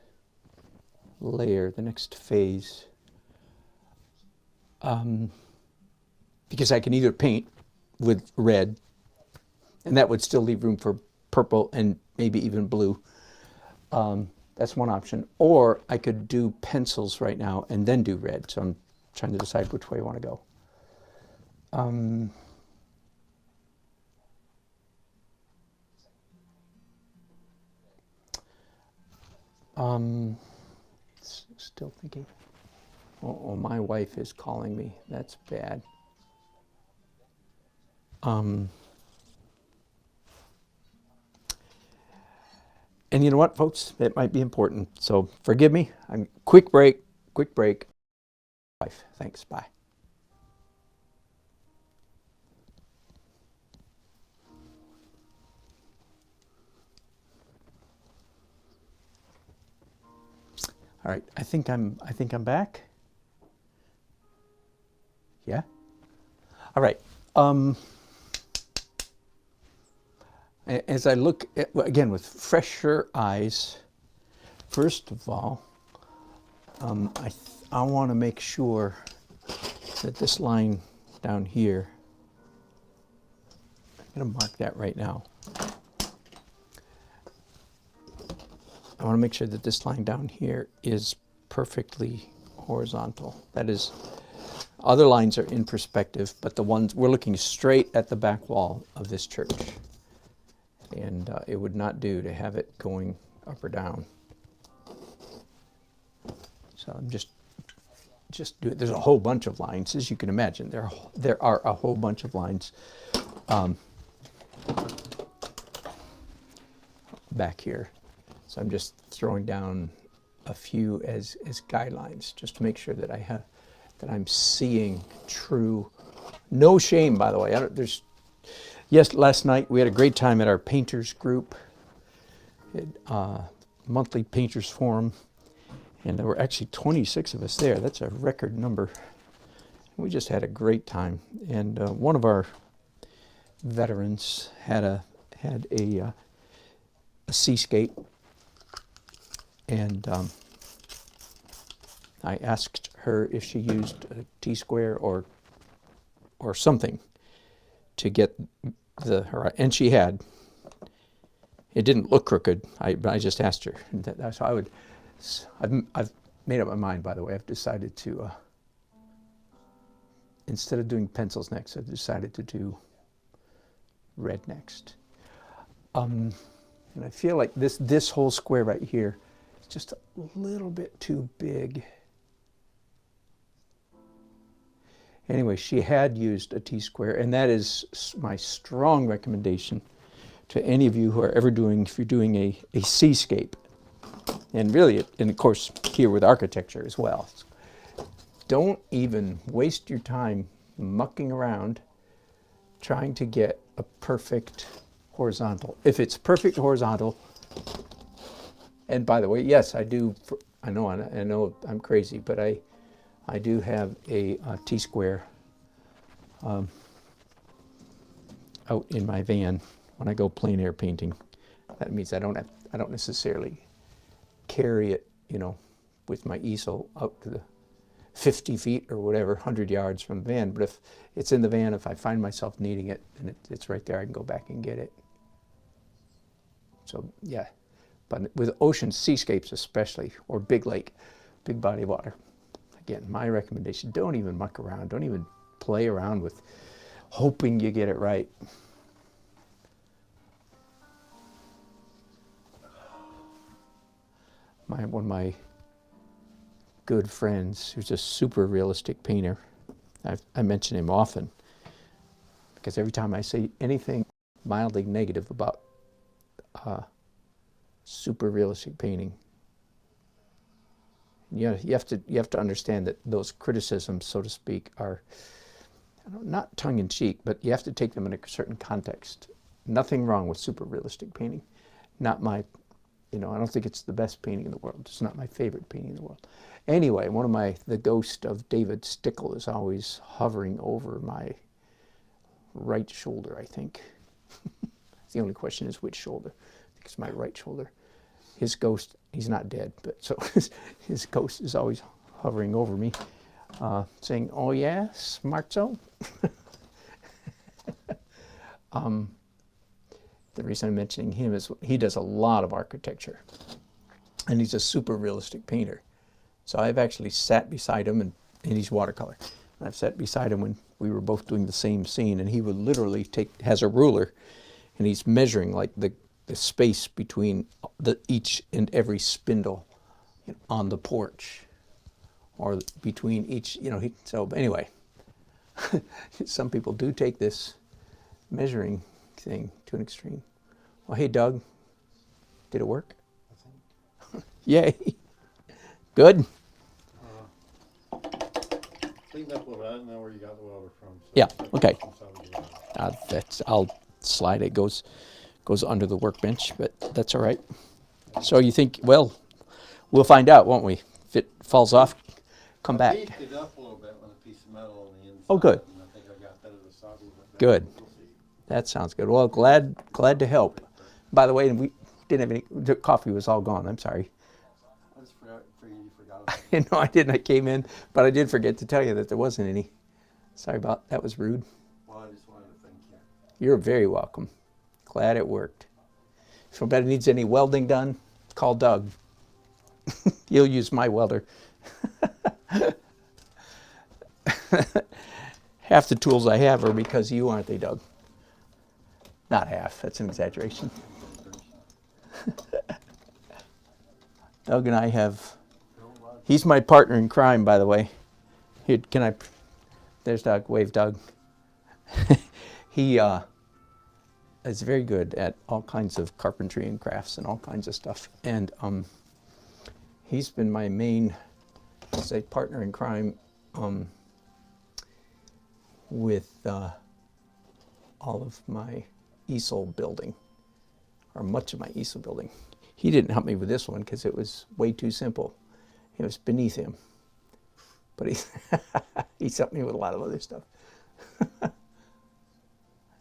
layer, the next phase. Because I can either paint with red, and that would still leave room for purple and maybe even blue. That's one option. Or I could do pencils right now and then do red. So I'm trying to decide which way I want to go. Still thinking. Oh, my wife is calling me. That's bad. And you know what, folks? It might be important. So forgive me. Quick break. Wife, thanks. Bye. All right. I think I'm back. Yeah. All right. As I look at, again, with fresher eyes, first of all, I want to make sure that this line down here, I'm going to mark that right now. I want to make sure that this line down here is perfectly horizontal. That is, other lines are in perspective, but the ones, we're looking straight at the back wall of this church. And it would not do to have it going up or down. So I'm just do it. There's a whole bunch of lines, as you can imagine. There are a whole bunch of lines back here. So I'm just throwing down a few as guidelines, just to make sure that I'm seeing true. No shame, by the way. Yes, last night we had a great time at our painters group, monthly painters forum, and there were actually 26 of us there. That's a record number. We just had a great time, and one of our veterans had a seascape, and I asked her if she used a T-square or something to get the horizon, and she had. It didn't look crooked. I just asked her. So I've made up my mind, by the way. I've decided to, instead of doing pencils next, I've decided to do red next. And I feel like this whole square right here is just a little bit too big. Anyway, she had used a T-square, and that is my strong recommendation to any of you who are ever doing, if you're doing a seascape, and really, and of course, here with architecture as well. Don't even waste your time mucking around trying to get a perfect horizontal. If it's perfect horizontal, and by the way, yes, I do, I know I'm crazy, but I do have a T-square out in my van when I go plein air painting. That means I don't necessarily carry it, you know, with my easel out to the 50 feet or whatever, 100 yards from the van. But if it's in the van, if I find myself needing it and it's right there, I can go back and get it. So yeah, but with ocean seascapes especially, or big lake, big body of water, again, my recommendation, don't even muck around. Don't even play around with hoping you get it right. One of my good friends, who's a super realistic painter, I mention him often, because every time I say anything mildly negative about super realistic painting, you have to understand that those criticisms, so to speak, are not tongue-in-cheek, but you have to take them in a certain context. Nothing wrong with super realistic painting. Not my, I don't think it's the best painting in the world. It's not my favorite painting in the world. Anyway, the ghost of David Stickle is always hovering over my right shoulder, I think. The only question is which shoulder. I think it's my right shoulder. His ghost, he's not dead, but so his ghost is always hovering over me, saying, "Oh yeah, smartzo." The reason I'm mentioning him is he does a lot of architecture, and he's a super realistic painter. So I've actually sat beside him, and he's watercolor. And I've sat beside him when we were both doing the same scene, and he would literally has a ruler, and he's measuring like the space between each and every spindle on the porch, or between each, so anyway, some people do take this measuring thing to an extreme. Well, hey, Doug, did it work? Yay. Good? Cleaned up a little bit. I don't know where you got the welder from. So Yeah, okay. I'll slide it. Goes under the workbench, but that's all right. So you think, well, we'll find out, won't we? If it falls off, come back. I beefed it up a little bit with a piece of metal on the inside. Oh, good. And I think I got that at a solid bit. Good. We'll see. That sounds good. Well, glad to help. By the way, we didn't have any, the coffee was all gone. I'm sorry. I just figured you forgot about it. No, I didn't. I came in, but I did forget to tell you that there wasn't any. Sorry about that. Was rude. Well, I just wanted to thank you. You're very welcome. Glad it worked. If anybody needs any welding done, call Doug. He'll use my welder. Half the tools I have are because of you, aren't they, Doug? Not half. That's an exaggeration. Doug and I have... He's my partner in crime, by the way. Here, there's Doug. Wave, Doug. He is very good at all kinds of carpentry and crafts and all kinds of stuff. And he's been my main, say, partner in crime with all of my easel building, or much of my easel building. He didn't help me with this one because it was way too simple. It was beneath him. But he's helped me with a lot of other stuff.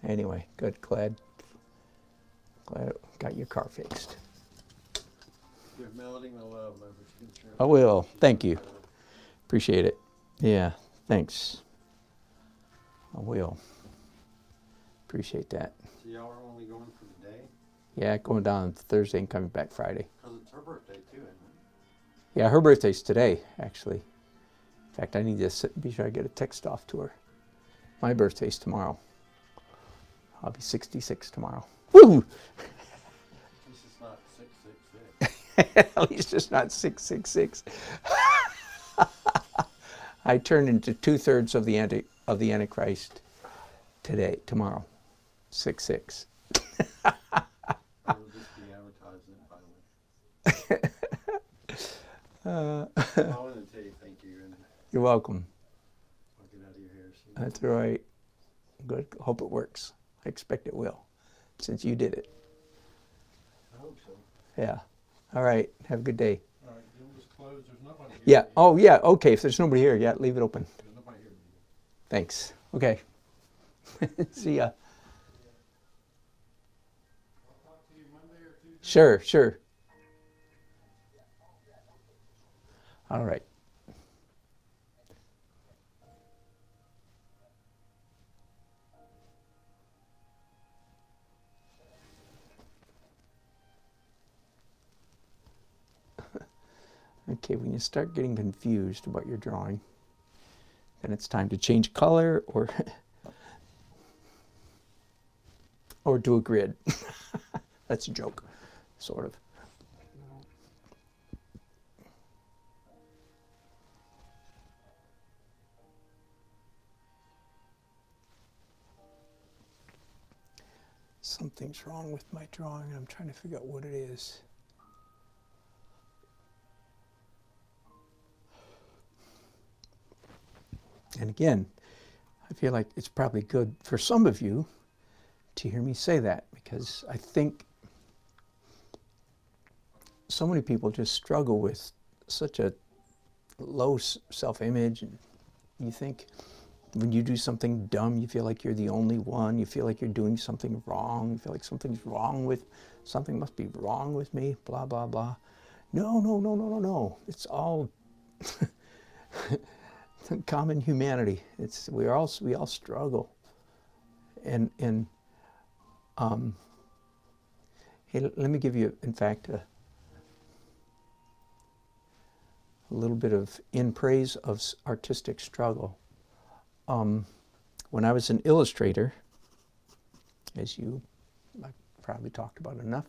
Anyway, good. Glad I got your car fixed. Give Melody my love, man. I will. Thank you. Appreciate it. Yeah, thanks. I will. Appreciate that. So y'all are only going for the day? Yeah, going down Thursday and coming back Friday. Because it's her birthday too, isn't it? Yeah, her birthday's today, actually. In fact, I need to be sure I get a text off to her. My birthday's tomorrow. I'll be 66 tomorrow. Woo! At least it's not 666. At least it's not 666. I turn into 2/3 of the Antichrist tomorrow. 666. I will just be advertising it, by the way. I wanted to tell you thank you. And You're welcome. I'll get out of your hair soon. That's all right. Good. Hope it works. I expect it will, since you did it. I hope so. Yeah. All right. Have a good day. All right, you'll just close. There's nobody here. Yeah. Oh, yeah. Okay. If there's nobody here, yeah, leave it open. There's nobody here. Thanks. Okay. See ya. I'll talk to you Monday or Tuesday. Sure, sure. All right. Okay, when you start getting confused about your drawing, then it's time to change color or or do a grid. That's a joke, sort of. Something's wrong with my drawing, and I'm trying to figure out what it is. And again, I feel like it's probably good for some of you to hear me say that, because I think so many people just struggle with such a low self-image, and you think when you do something dumb, you feel like you're the only one, you feel like you're doing something wrong, you feel like something must be wrong with me, blah, blah, blah. No, no, no, no, no, no. It's all common humanity. We all struggle. And hey, let me give you, in fact, a little bit of in praise of artistic struggle. When I was an illustrator, as I probably talked about enough.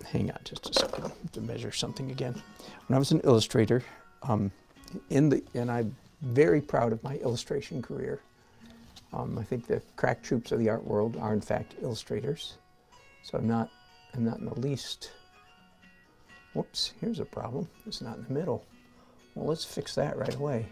Hang on just a second to measure something again. When I was an illustrator, and I'm very proud of my illustration career. I think the crack troops of the art world are in fact illustrators. So I'm not in the least. Whoops, here's a problem. It's not in the middle. Well, let's fix that right away.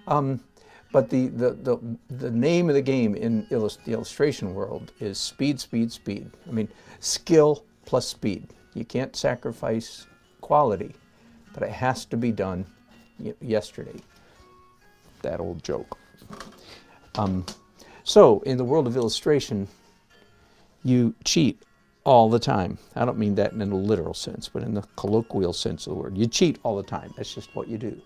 But the name of the game in the illustration world is speed, speed, speed. I mean, skill plus speed. You can't sacrifice quality, but it has to be done yesterday. That old joke. So in the world of illustration, you cheat all the time. I don't mean that in a literal sense, but in the colloquial sense of the word. You cheat all the time. That's just what you do.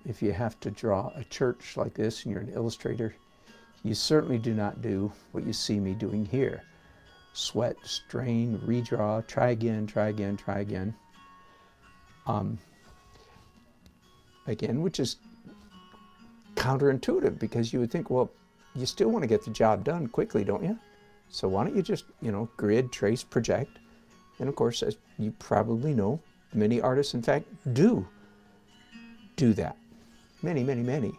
If you have to draw a church like this and you're an illustrator, you certainly do not do what you see me doing here. Sweat, strain, redraw, try again, try again, try again. Again, which is counterintuitive, because you would think, well, you still want to get the job done quickly, don't you? So why don't you just, grid, trace, project? And of course, as you probably know, many artists, in fact, do that. Many, many, many.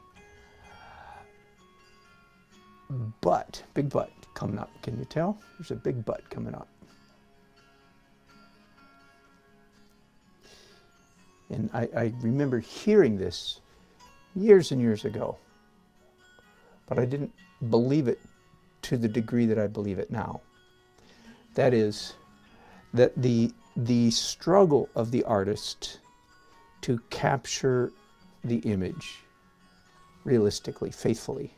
But, big but coming up. Can you tell? There's a big but coming up. And I remember hearing this years and years ago, but I didn't believe it to the degree that I believe it now. That is, that the struggle of the artist to capture the image realistically, faithfully,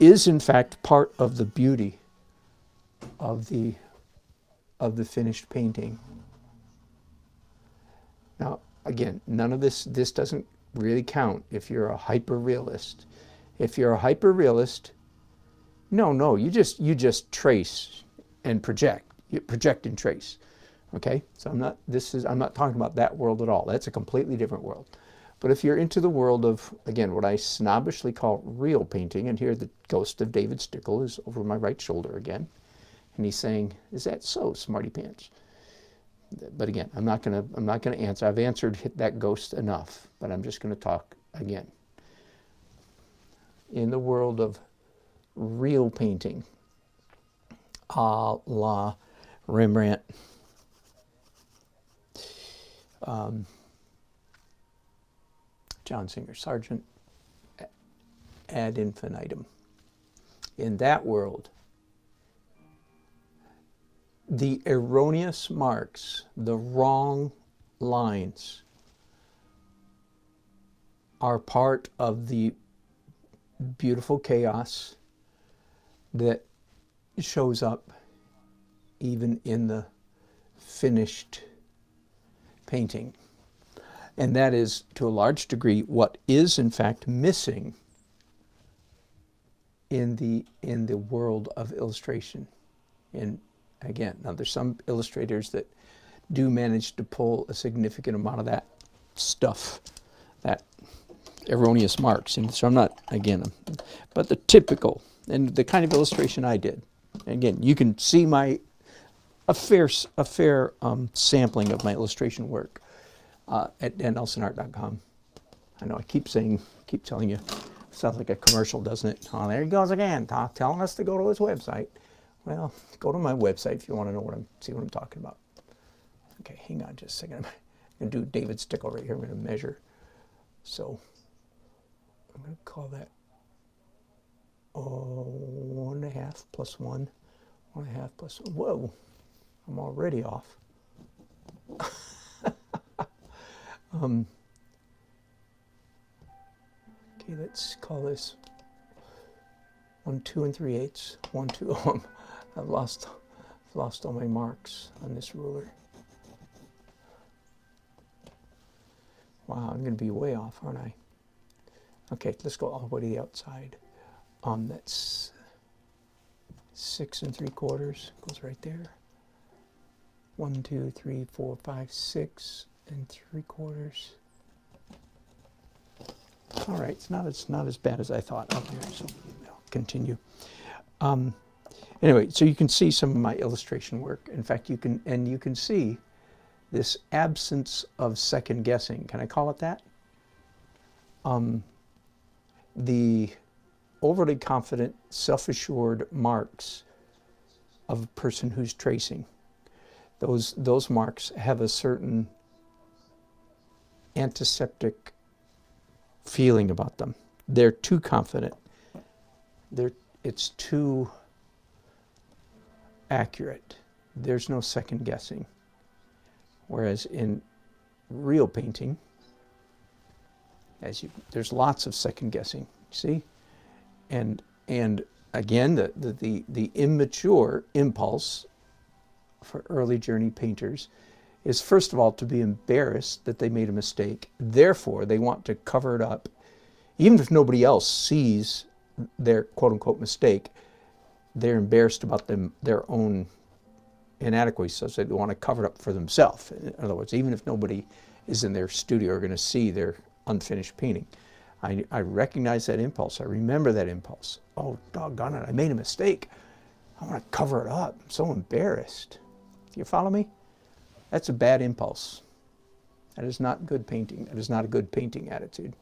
is in fact part of the beauty of the finished painting. Now, again, none of this doesn't really count if you're a hyper-realist. If you're a hyper-realist, no, you just trace and project. You project and trace. Okay? So I'm not talking about that world at all. That's a completely different world. But if you're into the world of, again, what I snobbishly call real painting, and here the ghost of David Stickle is over my right shoulder again, and he's saying, "Is that so, smarty pants?" But again, I'm not gonna answer. I've answered that ghost enough, but I'm just going to talk again. In the world of real painting, a la Rembrandt, John Singer Sargent, ad infinitum. In that world, the erroneous marks, the wrong lines, are part of the beautiful chaos that shows up even in the finished painting. And that is, to a large degree, what is in fact missing in the world of illustration. And again, now there's some illustrators that do manage to pull a significant amount of that stuff, that erroneous marks. And so I'm not, again, but the typical, and the kind of illustration I did. Again, you can see a fair sampling of my illustration work at nelsonart.com. I know I keep telling you, sounds like a commercial, doesn't it? Oh, there he goes again, telling us to go to his website. Well, go to my website if you want to know see what I'm talking about. Okay, hang on just a second. I'm going to do David's stickle right here. I'm going to measure. So I'm going to call that 1.5 plus 1. 1.5 plus 1. Whoa, I'm already off. Okay, let's call this 1 2 3/8. 1 2. I've lost all my marks on this ruler. Wow, I'm going to be way off, aren't I? Okay, let's go all the way to the outside. That's 6 3/4. Goes right there. 1 2 3 4 5 6 3/4. All right, it's not as bad as I thought up there. So I'll continue. Anyway, so you can see some of my illustration work. In fact, you can see this absence of second guessing. Can I call it that? The overly confident, self-assured marks of a person who's tracing. Those marks have a certain antiseptic feeling about them. They're too confident. It's too accurate. There's no second guessing. Whereas in real painting, there's lots of second guessing. See, and again, the immature impulse for early journey painters is, first of all, to be embarrassed that they made a mistake. Therefore, they want to cover it up, even if nobody else sees their quote-unquote mistake. They're embarrassed about their own inadequacy, so they want to cover it up for themselves. In other words, even if nobody is in their studio or going to see their unfinished painting. I recognize that impulse. I remember that impulse. Oh, doggone it, I made a mistake. I want to cover it up. I'm so embarrassed. Do you follow me? That's a bad impulse. That is not good painting. That is not a good painting attitude.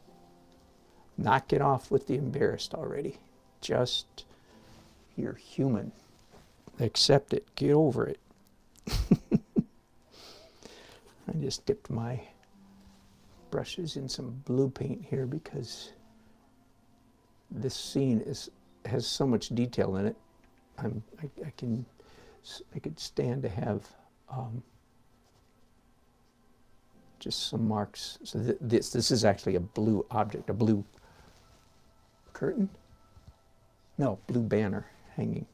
Knock it off with the embarrassed already. Just, you're human. Accept it. Get over it. I just dipped my brushes in some blue paint here because this scene has so much detail in it. I could stand to have just some marks. So this is actually a blue object, a blue curtain? No, blue banner hanging.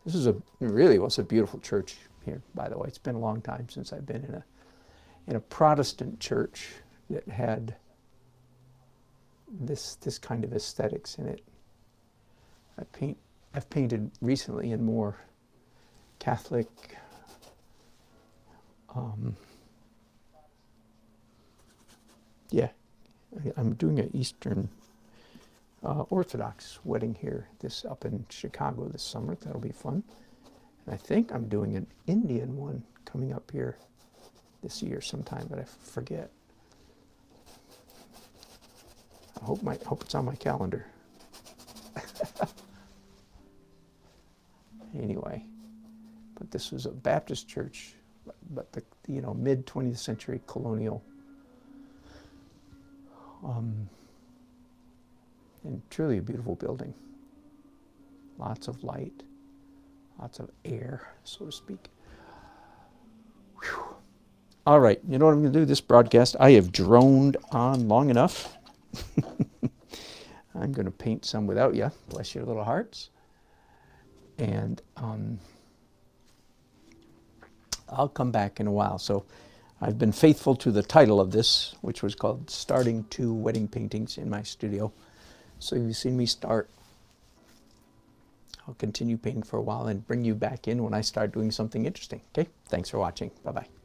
This is really was a beautiful church here, by the way. It's been a long time since I've been in a Protestant church that had this kind of aesthetics in it. I've painted recently in more Catholic, I'm doing an Eastern Orthodox wedding here up in Chicago this summer. That'll be fun. And I think I'm doing an Indian one coming up here this year sometime, but I forget. I hope it's on my calendar. Anyway, but this was a Baptist church, but the mid 20th century colonial, and truly a beautiful building. Lots of light, lots of air, so to speak. Whew. All right, you know what I'm going to do this broadcast? I have droned on long enough. I'm going to paint some without you. Bless your little hearts. And I'll come back in a while. So I've been faithful to the title of this, which was called Starting 2 Wedding Paintings in My Studio. So you've seen me start. I'll continue painting for a while and bring you back in when I start doing something interesting. Okay? Thanks for watching. Bye-bye.